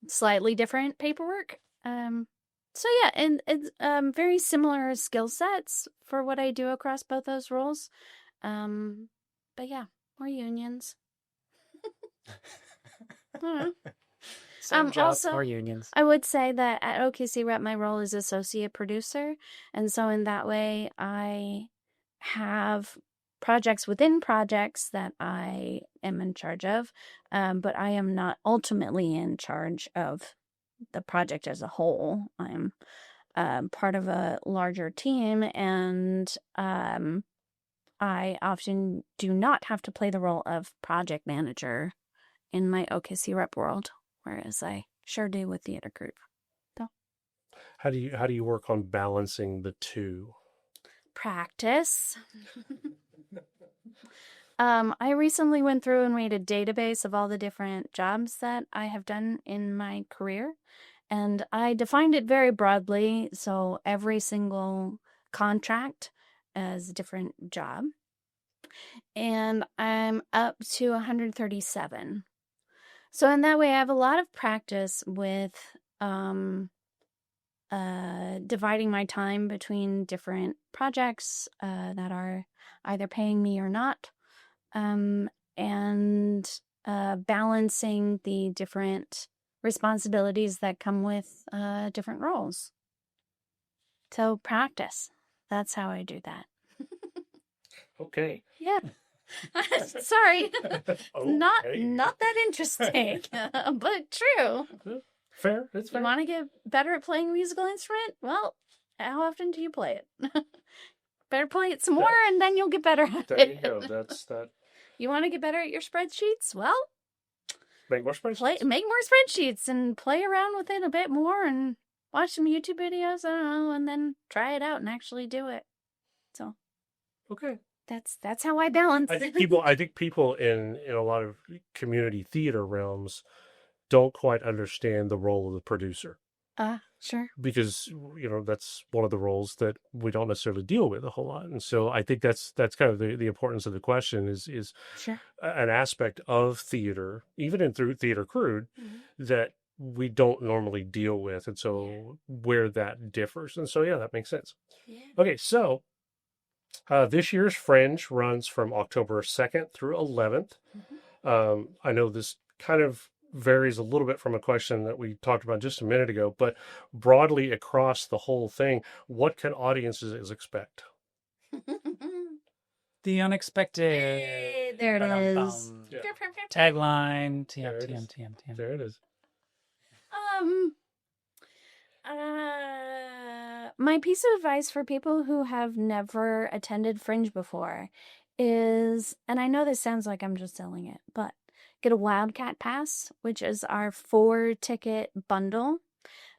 Slightly different paperwork. So yeah, and it's very similar skill sets for what I do across both those roles. But yeah, more unions. I don't know. Same job, also, more unions. I would say that at OKC Rep, my role is associate producer. And so in that way, I have projects within projects that I am in charge of. But I am not ultimately in charge of the project as a whole. I'm part of a larger team, and I often do not have to play the role of project manager in my OKC Rep world, whereas I sure do with Theatre Crude. So, how do you work on balancing the two? Practice. I recently went through and made a database of all the different jobs that I have done in my career, and I defined it very broadly, so every single contract as a different job. And I'm up to 137. So in that way, I have a lot of practice with dividing my time between different projects that are either paying me or not, and balancing the different responsibilities that come with different roles. So practice. That's how I do that. Okay. Yeah. Sorry. Okay. Not that interesting, but true. Fair. It's You fair. want to get better at playing a musical instrument? Well, how often do you play it? Better play it some more, and then you'll get better at There it. you go. That's that. You want to get better at your spreadsheets? Well, Make more spreadsheets. make more spreadsheets and play around with it a bit more and watch some YouTube videos, I don't know, and then try it out and actually do it. So Okay. that's how I balance. I think people in a lot of community theater realms don't quite understand the role of the producer, Sure. because that's one of the roles that we don't necessarily deal with a whole lot. And so I think that's kind of the importance of the question is Sure. an aspect of theater, even in through Theatre Crude, that we don't normally deal with, and so where that differs. And so that makes sense. Yeah. Okay, so this year's Fringe runs from October 2nd through 11th. I know this kind of varies a little bit from a question that we talked about just a minute ago, but broadly across the whole thing, what can audiences expect? The unexpected. Hey, there it is. Yeah. Tagline. There it TM, is. TM, TM. There it is. My piece of advice for people who have never attended Fringe before is, and I know this sounds like I'm just selling it, but get a Wildcat Pass, which is our 4-ticket bundle.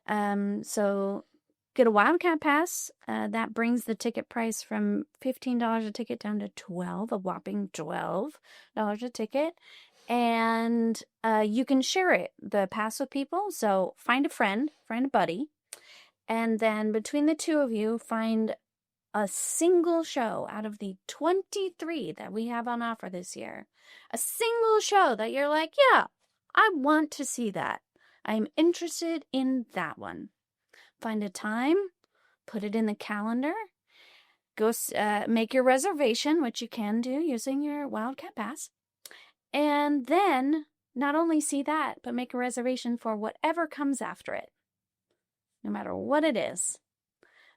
So get a Wildcat Pass. That brings the ticket price from $15 a ticket down to $12, a whopping $12 a ticket. And you can share it, the pass, with people. So find a buddy, and then between the two of you, find a single show out of the 23 that we have on offer this year. A single show that you're like, yeah, I want to see that. I'm interested in that one. Find a time, put it in the calendar, go make your reservation, which you can do using your Wildcat Pass. And then not only see that, but make a reservation for whatever comes after it, no matter what it is.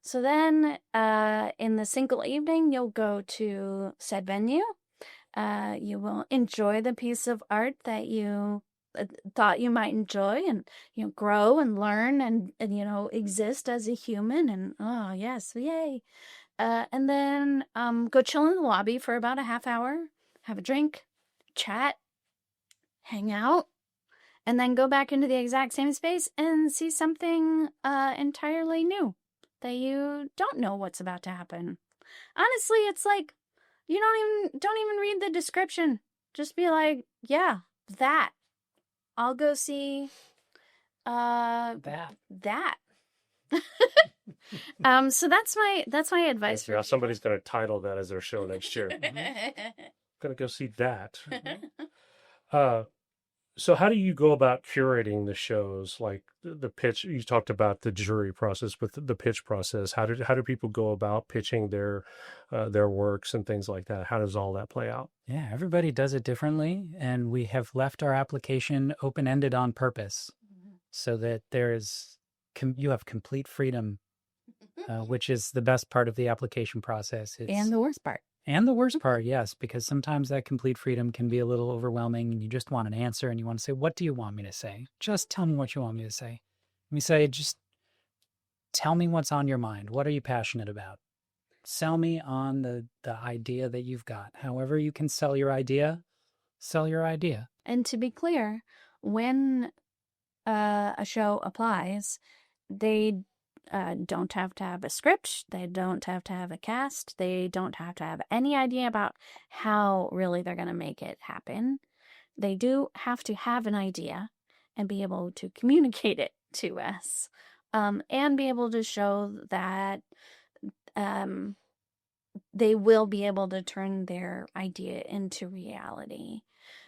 So then in the single evening, you'll go to said venue. You will enjoy the piece of art that you thought you might enjoy, and grow and learn and exist as a human. And oh yes, yay. And then go chill in the lobby for about a half hour, have a drink, chat, hang out, and then go back into the exact same space and see something entirely new that you don't know what's about to happen. Honestly, it's like you don't even read the description. Just be like, yeah, that. I'll go see that. So that's my advice for somebody's going to title that as their show next year. Gonna go see that. So how do you go about curating the shows? Like the pitch, you talked about the jury process, but the pitch process. How do people go about pitching their works and things like that? How does all that play out? Yeah, everybody does it differently, and we have left our application open-ended on purpose, so that you have complete freedom, which is the best part of the application process. And the worst part. And the worst part, yes, because sometimes that complete freedom can be a little overwhelming, and you just want an answer, and you want to say, what do you want me to say? Just tell me what you want me to say. We say, just tell me what's on your mind. What are you passionate about? Sell me on the idea that you've got. However you can sell your idea, sell your idea. And to be clear, when a show applies, they don't have to have a script. They don't have to have a cast. They don't have to have any idea about how really they're going to make it happen. They do have to have an idea and be able to communicate it to us, and be able to show that they will be able to turn their idea into reality.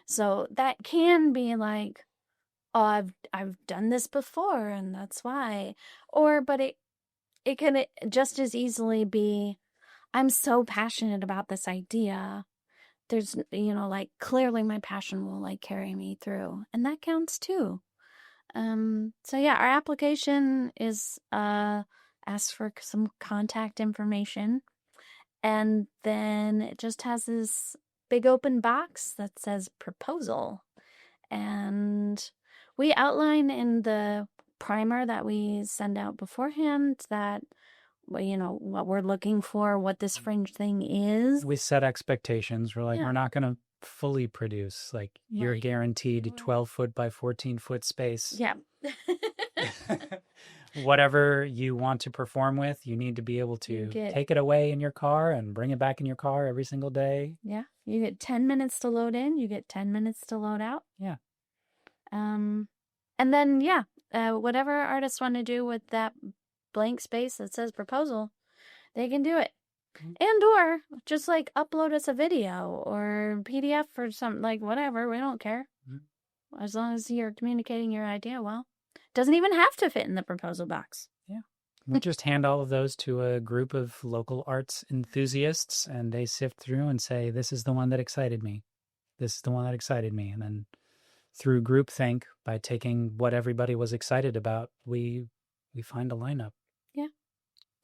So that can be like, oh, I've done this before and that's why. But it can just as easily be, I'm so passionate about this idea. There's, clearly my passion will carry me through, and that counts too. So yeah, our application is asks for some contact information, and then it just has this big open box that says proposal, and we outline in the primer that we send out beforehand that, what we're looking for, what this Fringe thing is. We set expectations. We're like, Yeah. we're not going to fully produce. Like, you're Right. guaranteed 12-foot by 14-foot space. Yeah. Whatever you want to perform with, you need to be able to take it away in your car and bring it back in your car every single day. Yeah. You get 10 minutes to load in, you get 10 minutes to load out. Yeah. And then, whatever artists want to do with that blank space that says proposal, they can do it. And or just like upload us a video or PDF or something, like whatever. We don't care. As long as you're communicating your idea well. Doesn't even have to fit in the proposal box. Yeah. We just hand all of those to a group of local arts enthusiasts, and they sift through and say, this is the one that excited me. This is the one that excited me. And then through groupthink, by taking what everybody was excited about, we find a lineup. Yeah.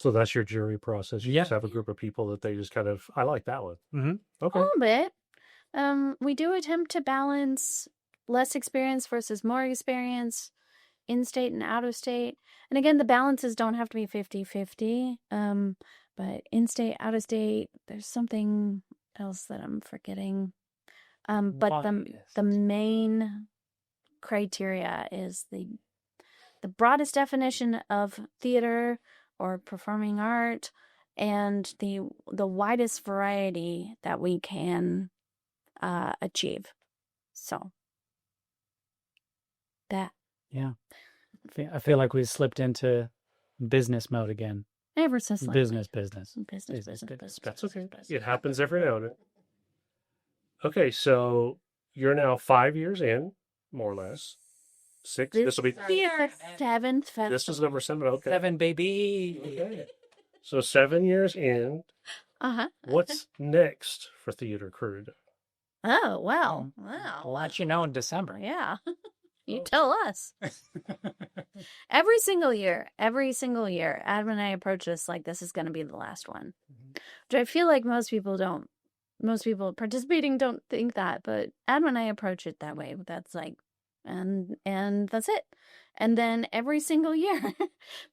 So that's your jury process. You Yeah. just have a group of people that they just kind of, I like that one. Mm-hmm. Okay. A little bit. We do attempt to balance less experience versus more experience, in-state and out-of-state. And again, the balances don't have to be 50-50. But in-state, out-of-state, there's something else that I'm forgetting. But the main criteria is the broadest definition of theater or performing art, and the widest variety that we can achieve. So that. Yeah. I feel like we slipped into business mode again. Ever so slightly. Business. Business. That's okay. It happens every now and then. Okay, so you're now 5 years in, more or less. 6. This will be our 7th festival. This is number 7. Okay. 7, baby. Okay. So 7 years in. Uh-huh. What's next for Theatre Crude? Oh, well. I'll let you know in December. Yeah. You tell us. Every single year, Adam and I approach this like this is going to be the last one. Which I feel like most people participating don't think that, but Adam and I approach it that way. That's like, and that's it. And then every single year,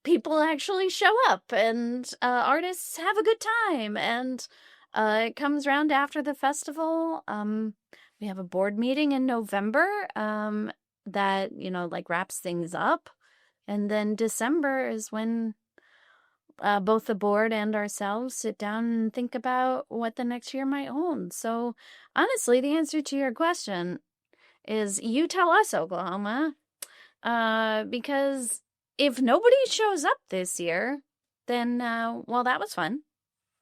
people actually show up and artists have a good time. And it comes around after the festival. We have a board meeting in November that, wraps things up. And then December is when both the board and ourselves sit down and think about what the next year might hold. So honestly, the answer to your question is you tell us, Oklahoma, because if nobody shows up this year, then, well, that was fun.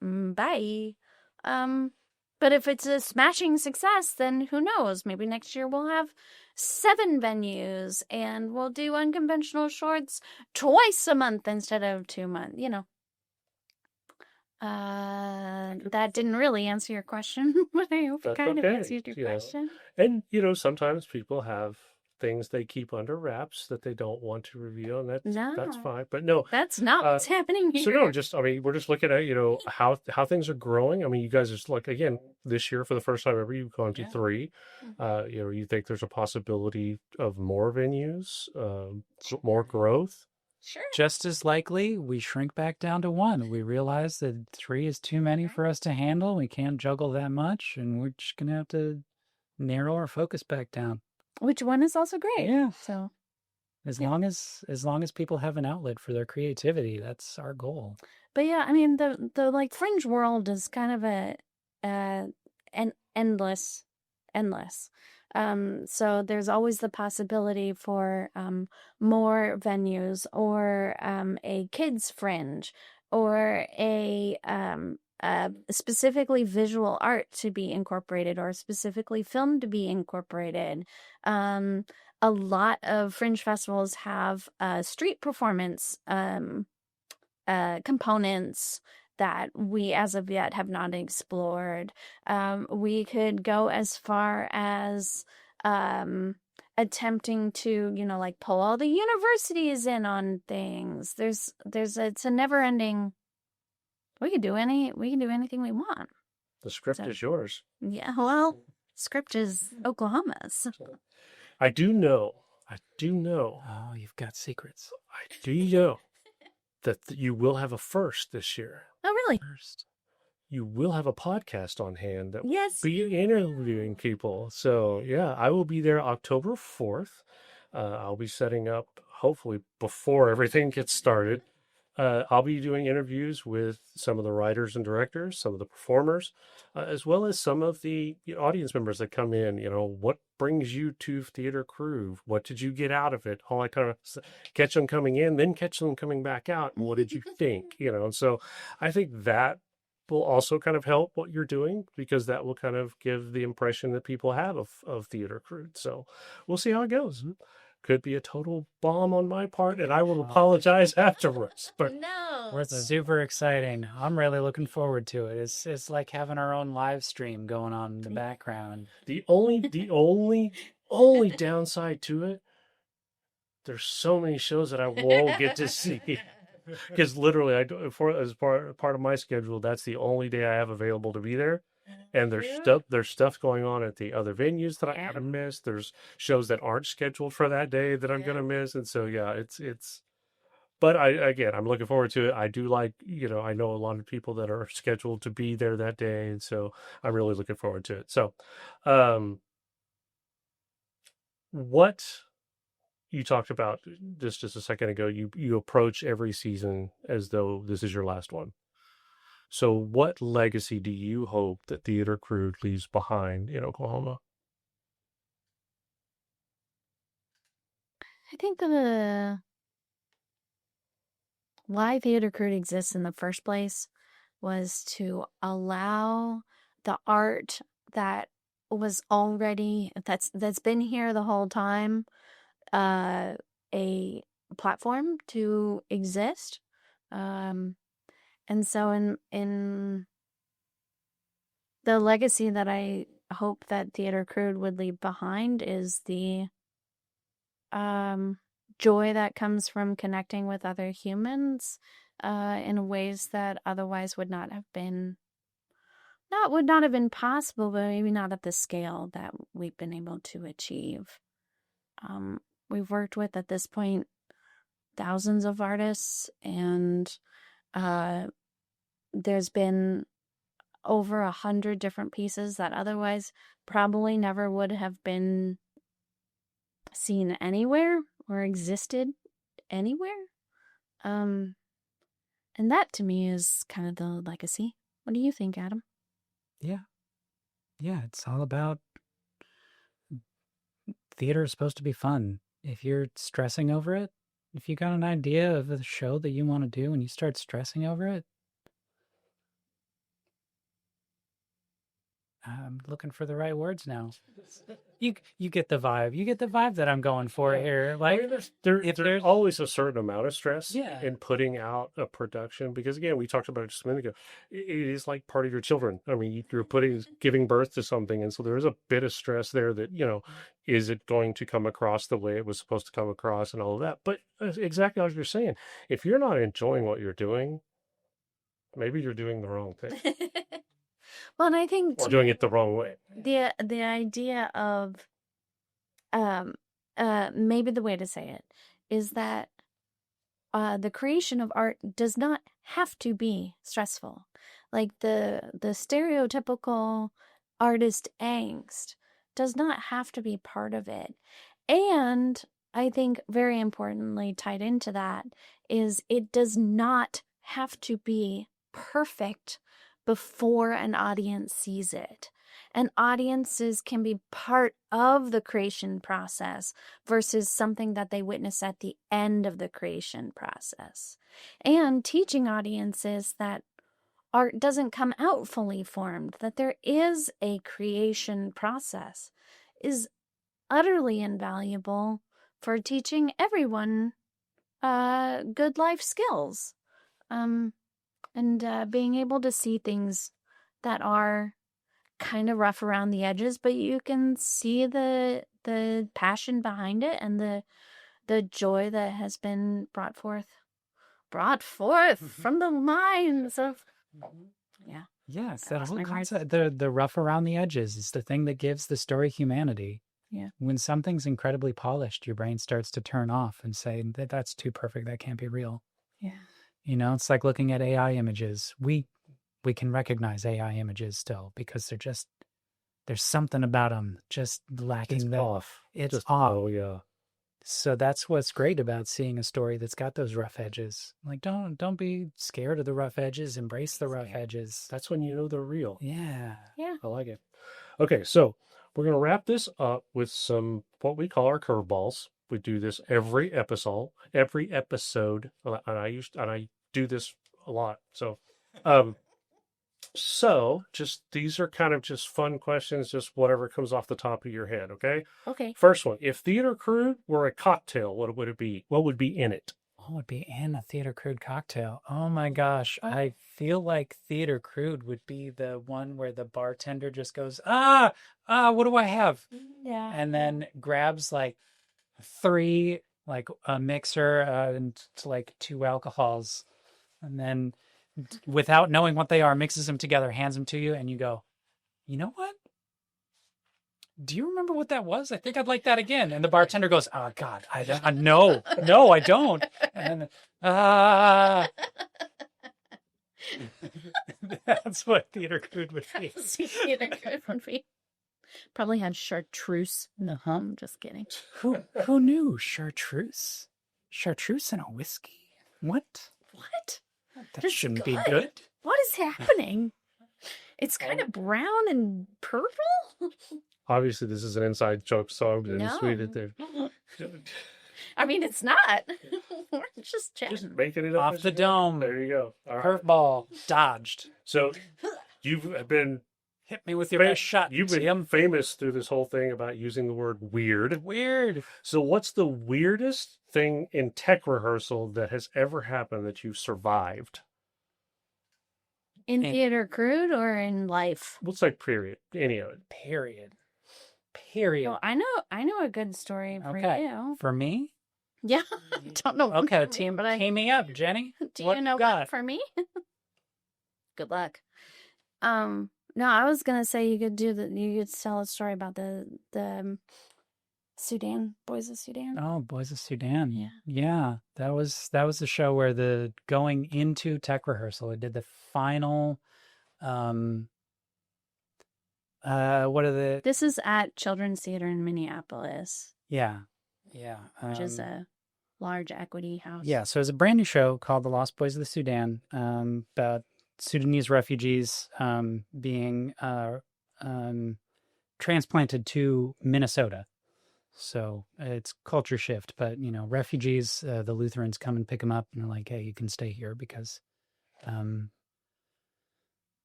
Bye. But if it's a smashing success, then who knows? Maybe next year we'll have 7 venues and we'll do unconventional shorts twice a month instead of 2 months, That didn't really answer your question, but I hope it kind of answered your question. And, sometimes people have things they keep under wraps that they don't want to reveal, and that's fine. But no, that's not what's happening here. So no, we're just looking at, how things are growing. I mean, you guys just look again this year for the first time ever, you've gone to 3. You think there's a possibility of more venues, more growth? Sure. Just as likely, we shrink back down to 1. We realize that 3 is too many for us to handle. We can't juggle that much, and we're just gonna have to narrow our focus back down. Which one is also great. Yeah. So as long as people have an outlet for their creativity, that's our goal. But yeah, I mean the Fringe world is kind of an endless. So there's always the possibility for more venues or a kids fringe or a specifically visual art to be incorporated or specifically film to be incorporated. A lot of Fringe festivals have street performance components that we as of yet have not explored. We could go as far as attempting to, pull all the universities in on things. It's a never ending. We can do anything we want. The script is yours. Yeah, well, script is Oklahoma's. I do know I do know, Oh, you've got secrets. I do know that you will have a first this year. Oh, really? First. You will have a podcast on hand that will Yes. be interviewing people. So, yeah, I will be there October 4th. I'll be setting up, hopefully, before everything gets started. I'll be doing interviews with some of the writers and directors, some of the performers, as well as some of the audience members that come in. What brings you to Theatre Crude? What did you get out of it? All I kind of catch them coming in, then catch them coming back out. And what did you think? And so I think that will also kind of help what you're doing, because that will kind of give the impression that people have of Theatre Crude. So we'll see how it goes. Could be a total bomb on my part, and I will apologize afterwards. But No. It's super exciting. I'm really looking forward to it. It's like having our own live stream going on in the background. the only downside to it, there's so many shows that I won't get to see. Because literally, as part of my schedule, that's the only day I have available to be there. And there's stuff going on at the other venues that I gotta miss. There's shows that aren't scheduled for that day that I'm gonna miss. And so yeah, it's. But I'm looking forward to it. I do like, I know a lot of people that are scheduled to be there that day, and so I'm really looking forward to it. So, what you talked about just a second ago, you approach every season as though this is your last one. So what legacy do you hope that Theatre Crude leaves behind in Oklahoma? I think why Theatre Crude exists in the first place was to allow the art that was already that's been here the whole time, a platform to exist. And so in the legacy that I hope that Theatre Crude would leave behind is the joy that comes from connecting with other humans in ways that otherwise would not have been possible, but maybe not at the scale that we've been able to achieve. We've worked with, at this point, thousands of artists, and there's been over 100 different pieces that otherwise probably never would have been seen anywhere or existed anywhere. And that to me is kind of the legacy. What do you think, Adam? Yeah, it's all about theater is supposed to be fun. If you're stressing over it, if you got an idea of a show that you want to do and you start stressing over it, I'm looking for the right words now. You get the vibe. You get the vibe that I'm going for here. Like, there's always a certain amount of stress Yeah. in putting out a production, because again, we talked about it just a minute ago. It is like part of your children. I mean, you're giving birth to something, and so there is a bit of stress there that, is it going to come across the way it was supposed to come across and all of that. But exactly as you're saying, if you're not enjoying what you're doing, maybe you're doing the wrong thing. Well, and I think Or doing it the wrong way. the idea of maybe the way to say it is that the creation of art does not have to be stressful. Like the stereotypical artist angst does not have to be part of it. And I think very importantly tied into that is it does not have to be perfect before an audience sees it. And audiences can be part of the creation process versus something that they witness at the end of the creation process. And teaching audiences that art doesn't come out fully formed, that there is a creation process, is utterly invaluable for teaching everyone good life skills. And being able to see things that are kind of rough around the edges, but you can see the passion behind it and the joy that has been brought forth from the minds of Yes, that whole concept, the rough around the edges is the thing that gives the story humanity. Yeah. When something's incredibly polished, your brain starts to turn off and say that's too perfect. That can't be real. Yeah. It's like looking at AI images. We can recognize AI images still because there's something about them just lacking. It's off. It's Just off. Oh yeah. So that's what's great about seeing a story that's got those rough edges. Like, don't be scared of the rough edges. Embrace the rough edges. That's when you know they're real. Yeah. Yeah. I like it. Okay, so we're going to wrap this up with some what we call our curveballs. We do this every episode, and I do this a lot. So, just these are kind of just fun questions, just whatever comes off the top of your head. Okay. Okay. First one: if Theatre Crude were a cocktail, what would it be? What would be in it? What would be in a Theatre Crude cocktail? Oh my gosh. I feel like Theatre Crude would be the one where the bartender just goes, what do I have? Yeah. And then grabs like 3, like a mixer and like 2 alcohols. And then without knowing what they are, mixes them together, hands them to you. And you go, you know what? Do you remember what that was? I think I'd like that again. And the bartender goes, oh God, no, I don't. And that's what Theatre Crude would be. Theatre Crude would be. Probably had chartreuse in the hum. Just kidding. Who knew chartreuse? Chartreuse and a whiskey? What? What? That That's shouldn't be good. good. What is happening? It's kind of brown and purple. Obviously, this is an inside joke, so I'm going to No. sweet it there. I mean, it's not. We're just chatting. Just making it up Off as the you go. dome. There you go. All right. Curveball. Dodged. So you've been Hit me with your best shot. You've been Tim. famous through this whole thing about using the word weird. Weird. So what's the weirdest thing in tech rehearsal that has ever happened that you've survived? In Theatre Crude or in life? What's like period? Any of it. Period. Well, I know a good story for Okay. you. For me? Yeah. Don't know. Okay, for me, but I team me up, Jenny. do What you know got? what for me? Good luck. No, I was gonna say you could tell a story about the Sudan, Boys of Sudan. Oh, Boys of Sudan. Yeah. Yeah. That was the show where the going into tech rehearsal, it did the final This is at Children's Theater in Minneapolis, Yeah. Yeah. which is a large equity house. Yeah, so it's a brand new show called The Lost Boys of the Sudan, about Sudanese refugees being transplanted to Minnesota. So it's culture shift, but refugees, the Lutherans come and pick them up and they're like, hey, you can stay here because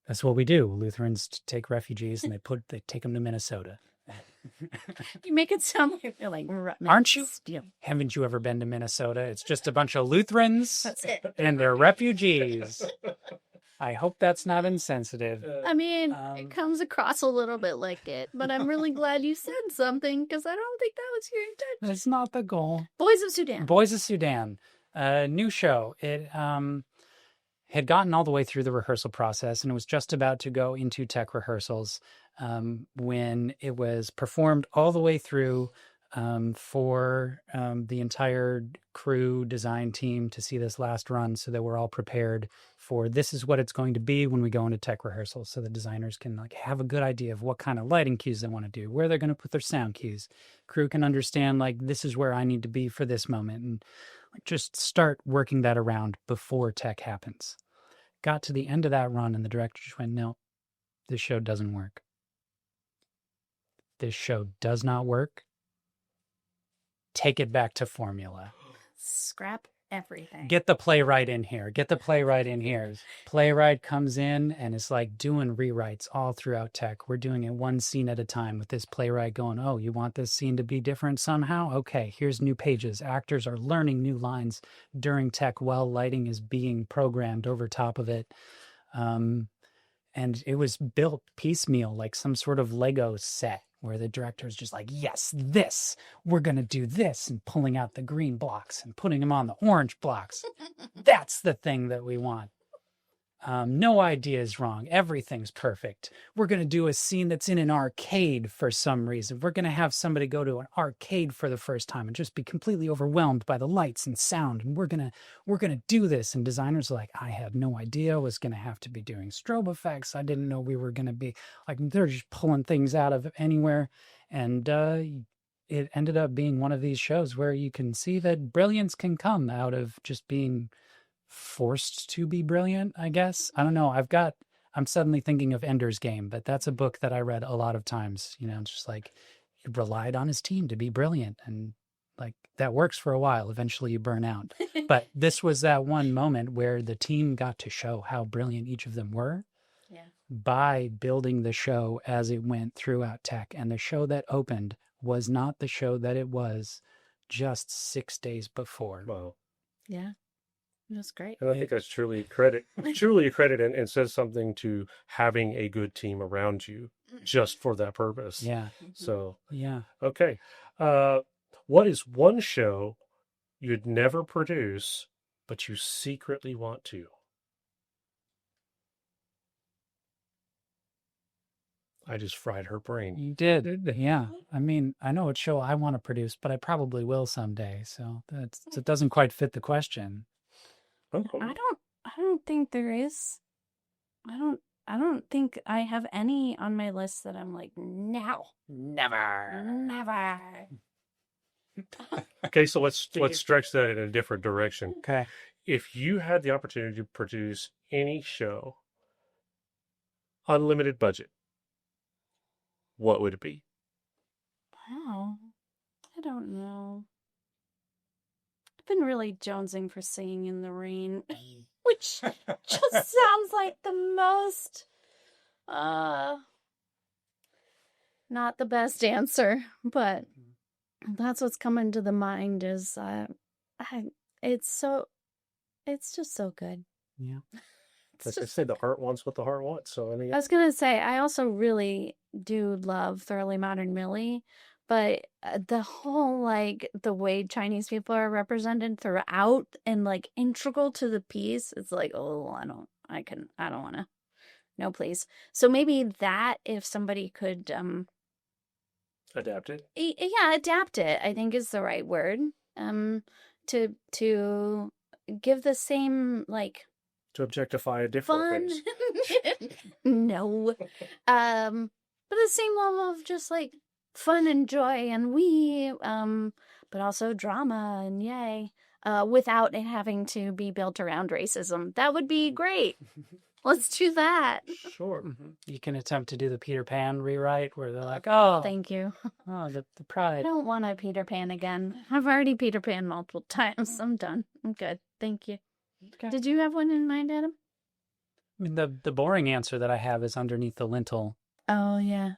that's what we do. Lutherans take refugees and they take them to Minnesota. You make it sound like you're like, Aren't you? Steal. Haven't you ever been to Minnesota? It's just a bunch of Lutherans That's it. and they're refugees. I hope that's not insensitive. I mean, it comes across a little bit like it, but I'm really glad you said something because I don't think that was your intention. That's not the goal. Boys of Sudan. Boys of Sudan, new show. It had gotten all the way through the rehearsal process and it was just about to go into tech rehearsals when it was performed all the way through for the entire crew design team to see this last run so that we're all prepared for this is what it's going to be when we go into tech rehearsals, so the designers can have a good idea of what kind of lighting cues they want to do, where they're going to put their sound cues. Crew can understand this is where I need to be for this moment, and just start working that around before tech happens. Got to the end of that run and the director just went, no, this show doesn't work. This show does not work. Take it back to formula. Scrap everything. Get the playwright in here. Playwright comes in and is doing rewrites all throughout tech. We're doing it one scene at a time with this playwright going, oh, you want this scene to be different somehow? Okay, here's new pages. Actors are learning new lines during tech while lighting is being programmed over top of it. And it was built piecemeal, like some sort of Lego set, where the director is just like, yes, we're going to do this, and pulling out the green blocks and putting them on the orange blocks. That's the thing that we want. No idea is wrong. Everything's perfect. We're going to do a scene that's in an arcade for some reason. We're going to have somebody go to an arcade for the first time and just be completely overwhelmed by the lights and sound. And we're going to do this. And designers are like, I had no idea I was going to have to be doing strobe effects. I didn't know we were going to be like, they're just pulling things out of anywhere. And it ended up being one of these shows where you can see that brilliance can come out of just being forced to be brilliant, I guess. I don't know. I'm suddenly thinking of Ender's Game, but that's a book that I read a lot of times. It's just like he relied on his team to be brilliant, and like that works for a while. Eventually you burn out. But this was that one moment where the team got to show how brilliant each of them were by building the show as it went throughout tech. And the show that opened was not the show that it was just 6 days before. Wow. Yeah. That's great. And I think that's truly a credit, and says something to having a good team around you just for that purpose. Yeah. So, Yeah. okay. What is one show you'd never produce, but you secretly want to? I just fried her brain. You did. Yeah. I mean, I know what show I want to produce, but I probably will someday. So it doesn't quite fit the question. Oh. I don't think there is. I don't think I have any on my list that I'm like, no, never. Okay, so let's stretch that in a different direction. Okay. If you had the opportunity to produce any show, unlimited budget, what would it be? Wow. I don't know. I've been really jonesing for Singing in the Rain, which just sounds like the most, not the best answer, but that's what's coming to the mind is, it's just so good. Yeah. As I say, the heart wants what the heart wants. So, I mean, I was going to say, I also really do love Thoroughly Modern Millie, but the whole, like, the way Chinese people are represented throughout and, like, integral to the piece, it's like, oh, I don't want to. No, please. So maybe that, if somebody could, adapt it. Yeah, adapt it, I think is the right word. To give the same, like, To objectify a different fun. things. No. But the same level of just like fun and joy and but also drama and yay, without it having to be built around racism. That would be great. Let's do that. Sure. You can attempt to do the Peter Pan rewrite where they're like, oh, Thank you. the I pride. don't want a Peter Pan again. I've already Peter Pan multiple times. I'm done. I'm good. Thank you. Okay. Did you have one in mind, Adam? I mean, the boring answer that I have is Underneath the Lintel. Oh, yeah.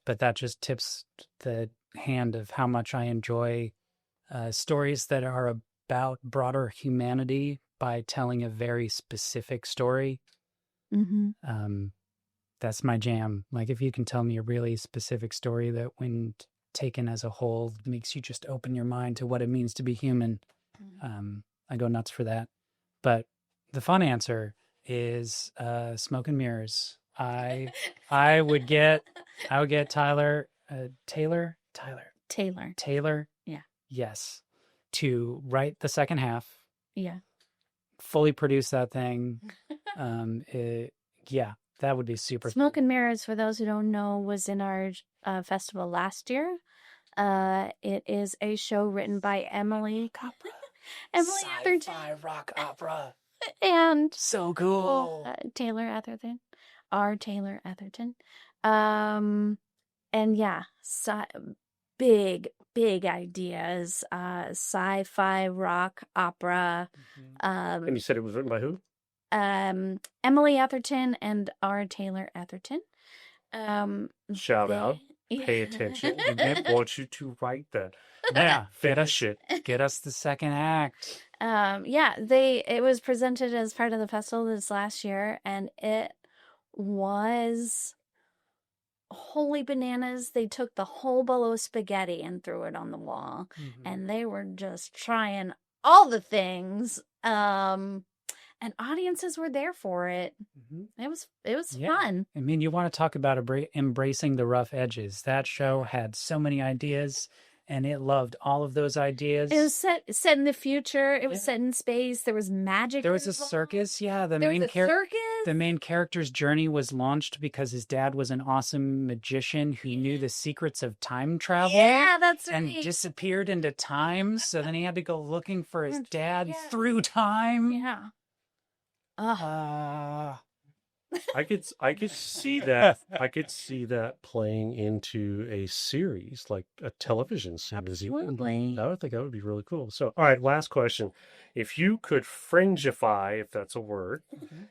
But that just tips the hand of how much I enjoy stories that are about broader humanity by telling a very specific story. Mm-hmm. That's my jam. Like, if you can tell me a really specific story that, when taken as a whole, makes you just open your mind to what it means to be human, I go nuts for that. But the fun answer is Smoke and Mirrors. I would get Taylor. Yeah. Yes. To write the second half, Yeah. fully produce that thing. Yeah, that would be super. Smoke and Mirrors, for those who don't know, was in our festival last year. It is a show written by Emily Atherton. Sci-fi rock opera. And So cool. Taylor Atherton. Taylor Atherton. And yeah, big ideas. Sci-fi rock opera. And you said it was written by who? Emily Atherton and Taylor Atherton. Shout out. Pay attention. We want you to write that. Yeah, Finish it. get us the second act. It was presented as part of the festival this last year, and it was holy bananas. They took the whole bowl of spaghetti and threw it on the wall, and they were just trying all the things. and audiences were there for it. It was fun. I mean, you want to talk about embracing the rough edges. That show had so many ideas, and it loved all of those ideas. It was set in the future. It was set in space. There was magic. There was a involved. circus. Yeah, There was a circus. The main character's journey was launched because his dad was an awesome magician who knew the secrets of time travel. Yeah, that's right. And disappeared into time. So then he had to go looking for his dad through time. Yeah. I could see that. I could see that playing into a series, like a television series. Absolutely. I would think that would be really cool. So, all right, last question. If you could fringify, if that's a word,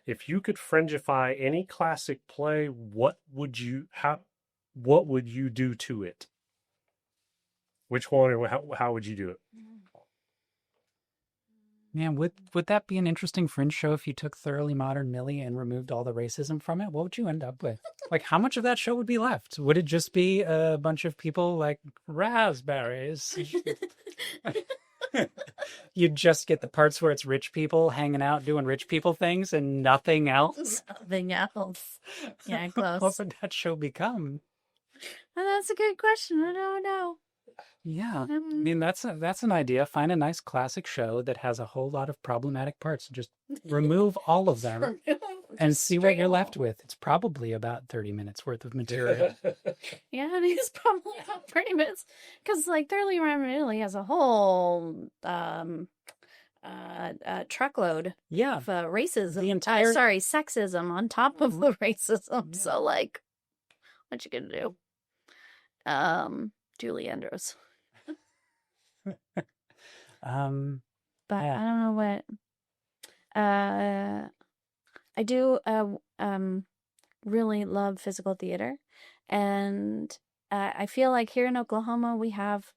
if you could fringify any classic play, what would you do to it? Which one, or how would you do it? Man, would that be an interesting Fringe show if you took Thoroughly Modern Millie and removed all the racism from it? What would you end up with? Like, how much of that show would be left? Would it just be a bunch of people like raspberries? You'd just get the parts where it's rich people hanging out doing rich people things and nothing else? Nothing else. Yeah, close. What would that show become? That's a good question. I don't know. Yeah, I mean, that's an idea. Find a nice classic show that has a whole lot of problematic parts. Just remove all of them and see what you're left with. It's probably about 30 minutes worth of material. Yeah, it's probably about 30 minutes. Because, like, Thoroughly Modern Italy has a whole truckload of racism. The entire... sexism on top of the racism. Yeah. So, like, what you gonna do? Julie Andrews. But I don't know what. I do really love physical theater, and I feel like here in Oklahoma we have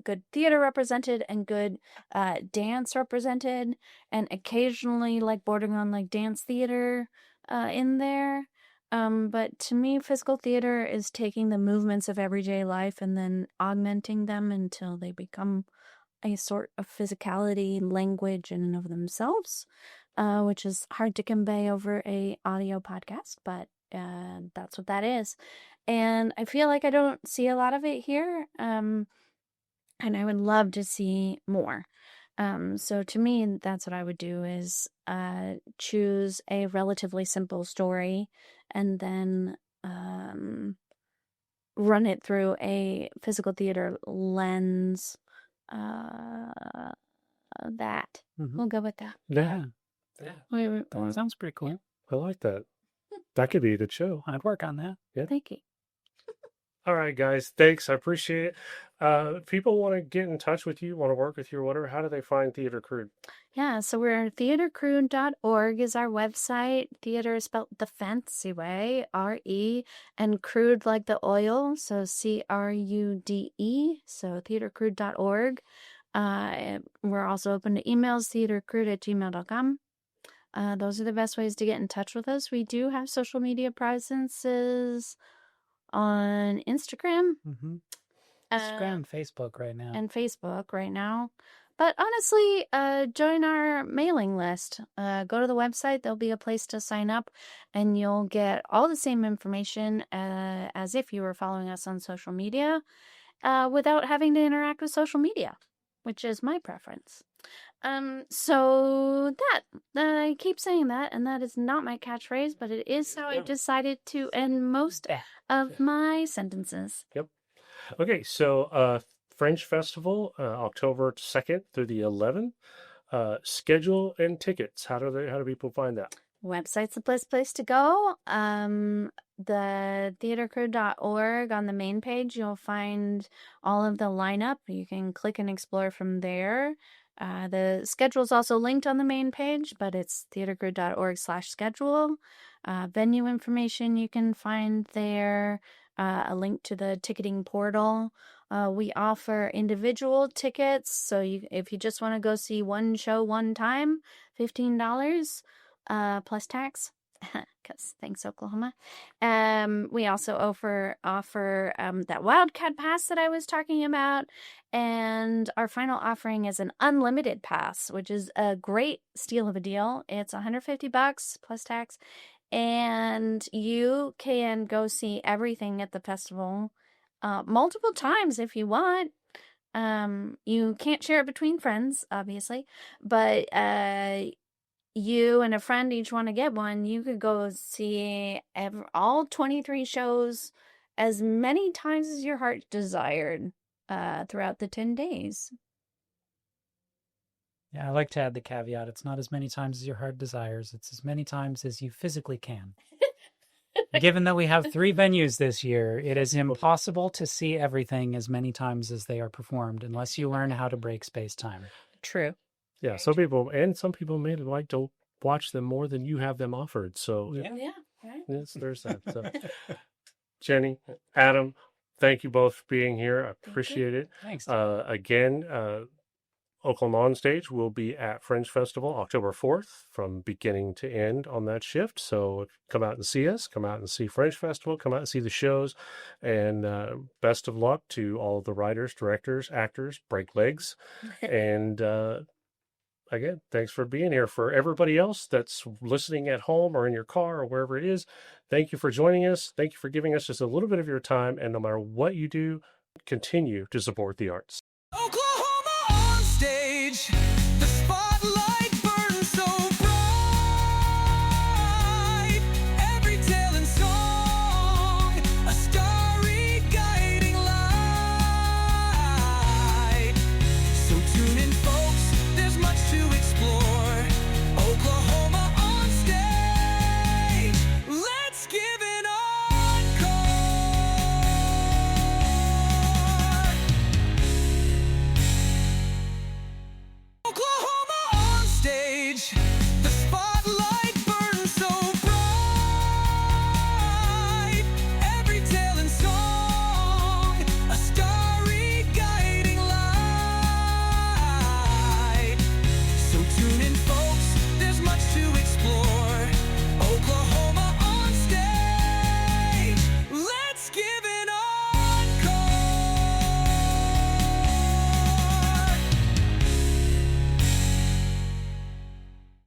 good theater represented and good dance represented, and occasionally like bordering on like dance theater in there. But to me, physical theater is taking the movements of everyday life and then augmenting them until they become a sort of physicality, language in and of themselves, which is hard to convey over a audio podcast, but that's what that is. And I feel like I don't see a lot of it here, and I would love to see more. So to me, that's what I would do is choose a relatively simple story and then run it through a physical theater lens. We'll go with that. Yeah. That sounds pretty cool. I like that. That could be a good show. I'd work on that. Yeah. Thank you. All right, guys. Thanks. I appreciate it. If people want to get in touch with you, want to work with you or whatever, how do they find Theatre Crude? Yeah, so we're theatrecrude.org is our website. Theater is spelled the fancy way, R-E, and crude like the oil, so C-R-U-D-E, so theatrecrude.org. We're also open to emails, theatrecrude@gmail.com. Those are the best ways to get in touch with us. We do have social media presences on Instagram. Instagram, Facebook right now. And Facebook right now. But honestly, join our mailing list. Go to the website. There'll be a place to sign up, and you'll get all the same information as if you were following us on social media without having to interact with social media, which is my preference. So that, I keep saying that, and that is not my catchphrase, but it is how I decided to end most of my sentences. Yep. Okay, so Fringe Festival, October 2nd through the 11th. Schedule and tickets. How do people find that? Website's the best place to go. The theatrecrude.org on the main page, you'll find all of the lineup. You can click and explore from there. The schedule is also linked on the main page, but it's theatrecrude.org/schedule. Venue information you can find there. A link to the ticketing portal. We offer individual tickets, so if you just want to go see one show one time, $15 plus tax. because thanks, Oklahoma. We also offer that Wildcat Pass that I was talking about, and our final offering is an unlimited pass, which is a great steal of a deal. It's $150 plus tax, and you can go see everything at the festival multiple times if you want. You can't share it between friends, obviously, but you and a friend each want to get one, you could go see all 23 shows as many times as your heart desired throughout the 10 days. Yeah, I like to add the caveat. It's not as many times as your heart desires. It's as many times as you physically can. Given that we have 3 venues this year, it is impossible to see everything as many times as they are performed unless you learn how to break space-time. True. Yeah, some people may like to watch them more than you have them offered. So Yeah, right. yes, there's that. So, Jenny, Adam, thank you both for being here. I appreciate it. Thanks. Again, Oklahoma On Stage will be at Fringe Festival October 4th from beginning to end on that shift. So come out and see us, come out and see Fringe Festival, come out and see the shows, and best of luck to all of the writers, directors, actors, break legs. And again, thanks for being here. For everybody else that's listening at home or in your car or wherever it is, thank you for joining us. Thank you for giving us just a little bit of your time. And no matter what you do, continue to support the arts. Oklahoma On Stage.